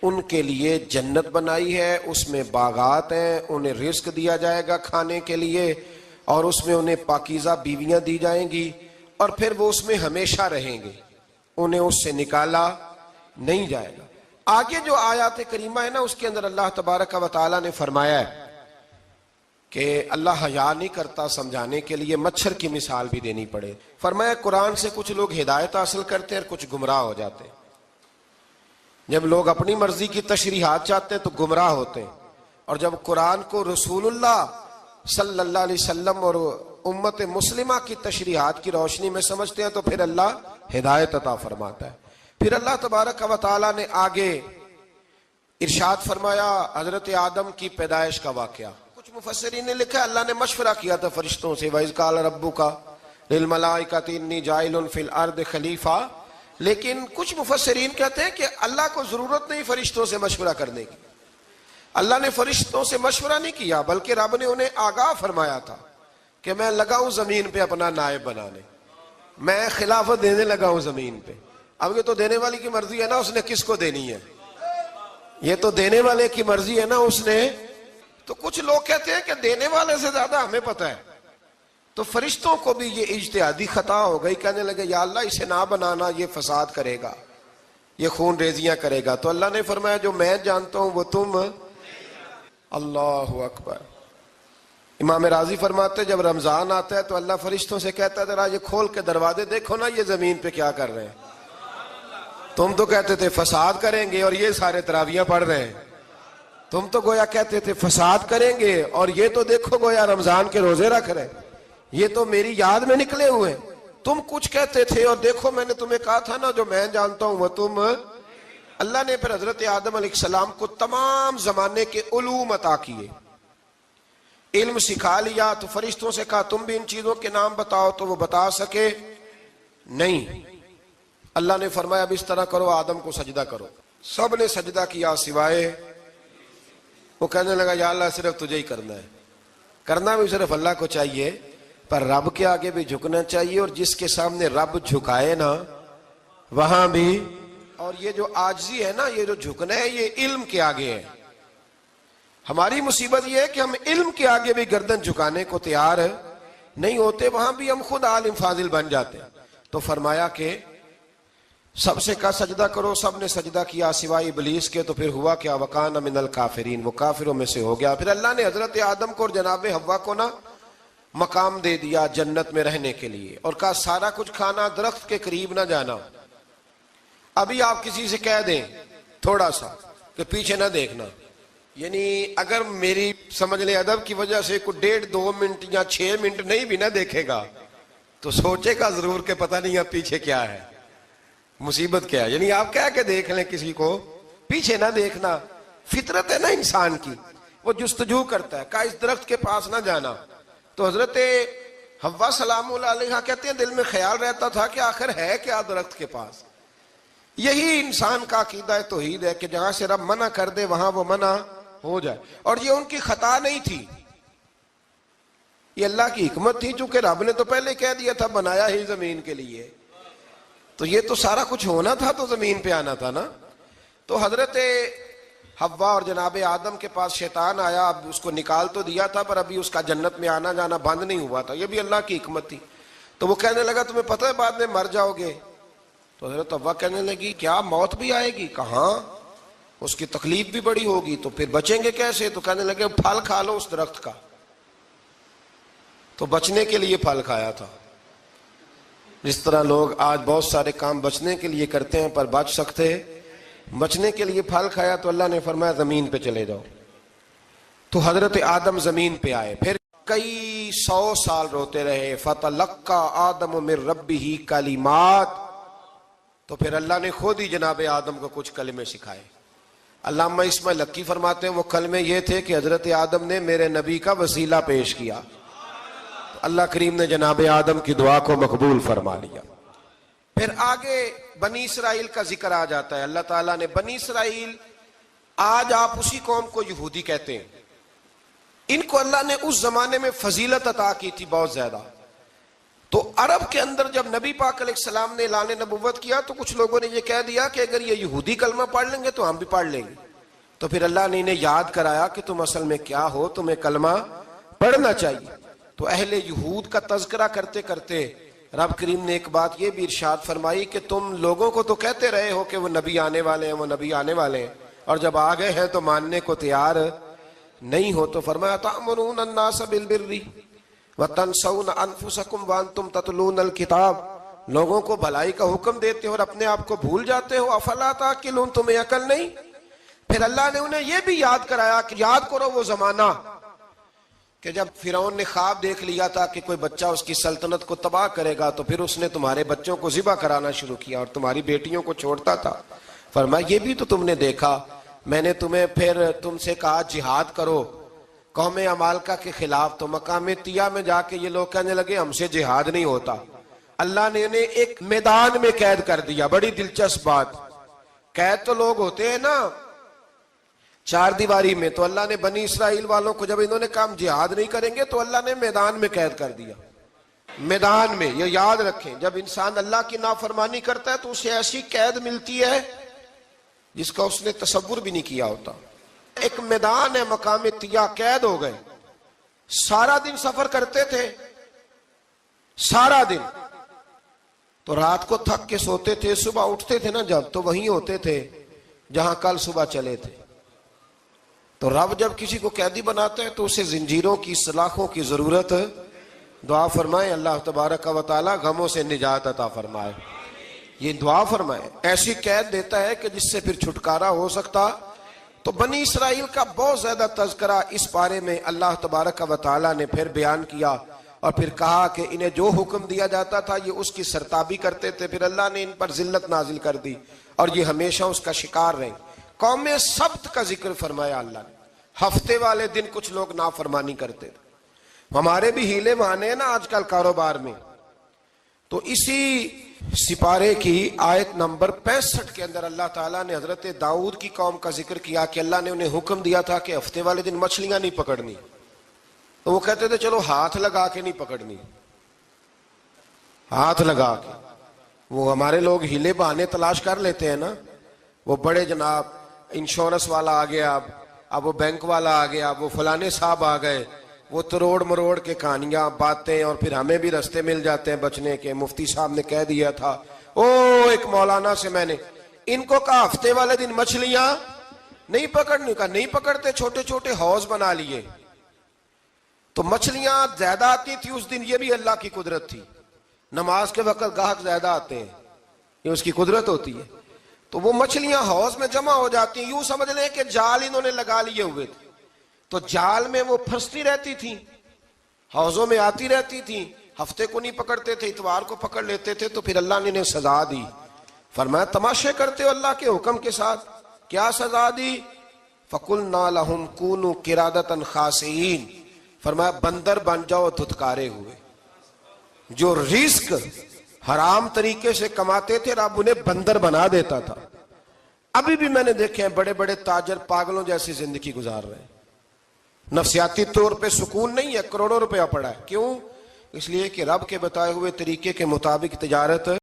ان کے لیے جنت بنائی ہے، اس میں باغات ہیں، انہیں رزق دیا جائے گا کھانے کے لیے، اور اس میں انہیں پاکیزہ بیویاں دی جائیں گی، اور پھر وہ اس میں ہمیشہ رہیں گے، انہیں اس سے نکالا نہیں جائے گا۔ آگے جو آیات کریمہ ہے نا اس کے اندر اللہ تبارک و تعالیٰ نے فرمایا ہے کہ اللہ حیا نہیں کرتا سمجھانے کے لیے، مچھر کی مثال بھی دینی پڑے۔ فرمایا قرآن سے کچھ لوگ ہدایت حاصل کرتے ہیں اور کچھ گمراہ ہو جاتے ہیں۔ جب لوگ اپنی مرضی کی تشریحات چاہتے ہیں تو گمراہ ہوتے ہیں، اور جب قرآن کو رسول اللہ صلی اللہ علیہ وسلم اور امت مسلمہ کی تشریحات کی روشنی میں سمجھتے ہیں تو پھر اللہ ہدایت عطا فرماتا ہے۔ پھر اللہ تبارک و تعالیٰ نے آگے ارشاد فرمایا حضرت آدم کی پیدائش کا واقعہ۔ کچھ مفسرین نے لکھا اللہ نے مشورہ کیا تھا فرشتوں سے، وَإِذْ قَالَ رَبُّكَ لِلْمَلَائِكَةِ إِنِّي جَاعِلٌ فِي الْأَرْضِ خَلِيفَةً، لیکن کچھ مفسرین کہتے ہیں کہ اللہ کو ضرورت نہیں فرشتوں سے مشورہ کرنے کی، اللہ نے فرشتوں سے مشورہ نہیں کیا بلکہ رب نے انہیں آگاہ فرمایا تھا کہ میں لگا ہوں زمین پہ اپنا نائب بنانے، میں خلافت دینے لگا ہوں زمین پہ۔ اب یہ تو دینے والی کی مرضی ہے نا اس نے کس کو دینی ہے، یہ تو دینے والے کی مرضی ہے نا اس نے۔ تو کچھ لوگ کہتے ہیں کہ دینے والے سے زیادہ ہمیں پتہ ہے، تو فرشتوں کو بھی یہ اجتہادی خطا ہو گئی، کہنے لگے یا اللہ اسے نہ بنانا، یہ فساد کرے گا، یہ خون ریزیاں کرے گا۔ تو اللہ نے فرمایا جو میں جانتا ہوں وہ تم۔ اللہ اکبر۔ امام راضی فرماتے جب رمضان آتا ہے تو اللہ فرشتوں سے کہتا ہے ذرا یہ کھول کے دروازے دیکھو نا یہ زمین پہ کیا کر رہے ہیں، تم تو کہتے تھے فساد کریں گے اور یہ سارے تراویحاں پڑھ رہے ہیں، تم تو گویا کہتے تھے فساد کریں گے اور یہ تو دیکھو گویا رمضان کے روزے رکھ رہے ہیں، یہ تو میری یاد میں نکلے ہوئے، تم کچھ کہتے تھے اور دیکھو میں نے تمہیں کہا تھا نا جو میں جانتا ہوں وہ تم۔ اللہ نے پھر حضرت آدم علیہ السلام کو تمام زمانے کے علوم عطا کیے، علم سکھا لیا، تو فرشتوں سے کہا تم بھی ان چیزوں کے نام بتاؤ، تو وہ بتا سکے نہیں۔ اللہ نے فرمایا اب اس طرح کرو آدم کو سجدہ کرو، سب نے سجدہ کیا سوائے، وہ کہنے لگا یا اللہ صرف تجھے ہی کرنا ہے، کرنا بھی صرف اللہ کو چاہیے، پر رب کے آگے بھی جھکنا چاہیے، اور جس کے سامنے رب جھکائے نا وہاں بھی۔ اور یہ جو عاجزی ہے نا، یہ جو جھکنا ہے، یہ علم کے آگے ہے۔ ہماری مصیبت یہ ہے کہ ہم علم کے آگے بھی گردن جھکانے کو تیار نہیں ہوتے، وہاں بھی ہم خود عالم فاضل بن جاتے ہیں۔ تو فرمایا کہ سب سے کہا سجدہ کرو، سب نے سجدہ کیا سوائے ابلیس کے، تو پھر ہوا کیا وکان من الکافرین، وہ کافروں میں سے ہو گیا۔ پھر اللہ نے حضرت آدم کو اور جناب حوا کو نا مقام دے دیا جنت میں رہنے کے لیے، اور کہا سارا کچھ کھانا، درخت کے قریب نہ جانا۔ ابھی آپ کسی سے کہہ دیں تھوڑا سا کہ پیچھے نہ دیکھنا، یعنی اگر میری سمجھ لیں ادب کی وجہ سے کوئی 1.5-2 منٹ یا 6 منٹ نہیں بھی نہ دیکھے گا تو سوچے گا ضرور کہ پتہ نہیں اب پیچھے کیا ہے، مصیبت کیا ہے۔ یعنی آپ کہہ کے دیکھ لیں کسی کو، پیچھے نہ دیکھنا، فطرت ہے نا انسان کی، وہ جستجو کرتا ہے، کہا اس درخت کے پاس نہ جانا۔ تو حضرت حوا سلام اللہ علیہ کہتے ہیں دل میں خیال رہتا تھا کہ آخر ہے کیا درخت کے پاس۔ یہی انسان کا عقیدہ توحید ہے کہ جہاں سے رب منع کر دے وہاں وہ منع ہو جائے، اور یہ ان کی خطا نہیں تھی، یہ اللہ کی حکمت تھی، چونکہ رب نے تو پہلے کہہ دیا تھا بنایا ہی زمین کے لیے، تو یہ تو سارا کچھ ہونا تھا تو زمین پہ آنا تھا نا۔ تو حضرت حوا اور جناب آدم کے پاس شیطان آیا، اب اس کو نکال تو دیا تھا پر ابھی اس کا جنت میں آنا جانا بند نہیں ہوا تھا، یہ بھی اللہ کی حکمت تھی۔ تو وہ کہنے لگا تمہیں پتہ ہے بعد میں مر جاؤ گے؟ تو حضرت حوا کہنے لگی کیا موت بھی آئے گی؟ کہاں، اس کی تکلیف بھی بڑی ہوگی، تو پھر بچیں گے کیسے؟ تو کہنے لگے پھل کھا لو اس درخت کا، تو بچنے کے لیے پھل کھایا تھا۔ جس طرح لوگ آج بہت سارے کام بچنے کے لیے کرتے ہیں پر بچ سکتے، بچنے کے لیے پھل کھایا، تو اللہ نے فرمایا زمین پہ چلے جاؤ۔ تو حضرت آدم زمین پہ آئے، پھر کئی 100 سال روتے رہے، فَتَلَقَّى آدَمُ مِن رَبِّهِ کلمات، تو پھر اللہ نے خود ہی جناب آدم کو کچھ کلمے سکھائے۔ علامہ اسماعیل لکی فرماتے ہیں وہ کلمے یہ تھے کہ حضرت آدم نے میرے نبی کا وسیلہ پیش کیا، تو اللہ کریم نے جناب آدم کی دعا کو مقبول فرما لیا۔ پھر آگے بنی اسرائیل کا ذکر آ جاتا ہے۔ اللہ تعالیٰ نے بنی اسرائیل، آج آپ اسی قوم کو یہودی کہتے ہیں، ان کو اللہ نے اس زمانے میں فضیلت عطا کی تھی بہت زیادہ۔ تو عرب کے اندر جب نبی پاک علیہ السلام نے اعلان نبوت کیا تو کچھ لوگوں نے یہ کہہ دیا کہ اگر یہ یہودی کلمہ پڑھ لیں گے تو ہم بھی پڑھ لیں گے، تو پھر اللہ نے انہیں یاد کرایا کہ تم اصل میں کیا ہو، تمہیں کلمہ پڑھنا چاہیے۔ تو اہل یہود کا تذکرہ کرتے کرتے رب کریم نے ایک بات یہ بھی ارشاد فرمائی کہ تم لوگوں کو تو کہتے رہے ہو کہ وہ نبی آنے والے ہیں، وہ نبی آنے والے ہیں، اور جب آ گئے ہیں تو ماننے کو تیار نہیں ہو۔ تو فرمایا تأمرون الناس بالبر وتنسون انفسکم وانتم تتلون الکتاب، لوگوں کو بھلائی کا حکم دیتے ہو اور اپنے آپ کو بھول جاتے ہو، افلا تعقلون، تمہیں عقل نہیں؟ پھر اللہ نے انہیں یہ بھی یاد کرایا کہ یاد کرو وہ زمانہ کہ جب فرعون نے خواب دیکھ لیا تھا کہ کوئی بچہ اس کی سلطنت کو تباہ کرے گا، تو پھر اس نے تمہارے بچوں کو ذبح کرانا شروع کیا اور تمہاری بیٹیوں کو چھوڑتا تھا۔ فرمایا یہ بھی تو تم نے دیکھا، میں نے تمہیں پھر تم سے کہا جہاد کرو قوم عمالقہ کے خلاف، تو مقام طیہ میں جا کے یہ لوگ کہنے لگے ہم سے جہاد نہیں ہوتا۔ اللہ نے انہیں ایک میدان میں قید کر دیا۔ بڑی دلچسپ بات، قید تو لوگ ہوتے ہیں نا چار دیواری میں تو اللہ نے بنی اسرائیل والوں کو جب انہوں نے کہا جہاد نہیں کریں گے تو اللہ نے میدان میں قید کر دیا. میدان میں. یہ یاد رکھیں جب انسان اللہ کی نافرمانی کرتا ہے تو اسے ایسی قید ملتی ہے جس کا اس نے تصور بھی نہیں کیا ہوتا. ایک میدان ہے مقام طیہ، قید ہو گئے. سارا دن سفر کرتے تھے، سارا دن. تو رات کو تھک کے سوتے تھے، صبح اٹھتے تھے نا جب تو وہیں ہوتے تھے جہاں کل صبح چلے تھے. تو رب جب کسی کو قیدی بناتا ہے تو اسے زنجیروں کی، سلاخوں کی ضرورت. دعا فرمائے اللہ تبارک و تعالی غموں سے نجات عطا فرمائے. یہ دعا فرمائے. ایسی قید دیتا ہے کہ جس سے پھر چھٹکارا ہو سکتا. تو بنی اسرائیل کا بہت زیادہ تذکرہ اس بارے میں اللہ تبارک و تعالی نے پھر بیان کیا اور پھر کہا کہ انہیں جو حکم دیا جاتا تھا یہ اس کی سرتابی کرتے تھے. پھر اللہ نے ان پر ذلت نازل کر دی اور یہ ہمیشہ اس کا شکار رہے. قوم سبت کا ذکر فرمایا اللہ نے. ہفتے والے دن کچھ لوگ نافرمانی کرتے تھے. ہمارے بھی ہیلے بہانے ہیں نا آج کل کاروبار میں. تو اسی سپارے کی آیت نمبر 65 کے اندر اللہ تعالیٰ نے حضرت داؤد کی قوم کا ذکر کیا کہ اللہ نے انہیں حکم دیا تھا کہ ہفتے والے دن مچھلیاں نہیں پکڑنی. تو وہ کہتے تھے چلو ہاتھ لگا کے نہیں پکڑنی، ہاتھ لگا کے. وہ ہمارے لوگ ہیلے بہانے تلاش کر لیتے ہیں نا. وہ بڑے جناب انشورنس والا آ گیا، اب وہ بینک والا آ گیا، اب وہ فلانے صاحب آ گئے. وہ تروڑ مروڑ کے کہانیاں باتیں، اور پھر ہمیں بھی رستے مل جاتے ہیں بچنے کے. مفتی صاحب نے کہہ دیا تھا ایک مولانا سے میں نے ان کو کہا ہفتے والے دن مچھلیاں نہیں پکڑنے کا. نہیں پکڑتے، چھوٹے چھوٹے حوض بنا لیے. تو مچھلیاں زیادہ آتی تھی اس دن. یہ بھی اللہ کی قدرت تھی. نماز کے وقت گاہک زیادہ آتے ہیں، یہ اس کی قدرت ہوتی ہے. تو وہ مچھلیاں حوض میں جمع ہو جاتی ہیں. یوں سمجھ لیں کہ جال انہوں نے لگا لیے ہوئے تھے. تو جال میں وہ پھنستی رہتی تھی، حوضوں میں آتی رہتی تھی. ہفتے کو نہیں پکڑتے تھے، اتوار کو پکڑ لیتے تھے. تو پھر اللہ نے انہیں سزا دی. فرمایا تماشے کرتے ہو اللہ کے حکم کے ساتھ. کیا سزا دی؟ فَقُلْنَا لَهُمْ كُونُوا قِرَادَةً خَاسِئِينَ. فرمایا بندر بن جاؤ دھتکارے ہوئے. جو رزق حرام طریقے سے کماتے تھے رب انہیں بندر بنا دیتا تھا. ابھی بھی میں نے دیکھے ہیں بڑے بڑے تاجر پاگلوں جیسی زندگی گزار رہے ہیں. نفسیاتی طور پہ سکون نہیں ہے، کروڑوں روپیہ پڑا ہے. کیوں؟ اس لیے کہ رب کے بتائے ہوئے طریقے کے مطابق تجارت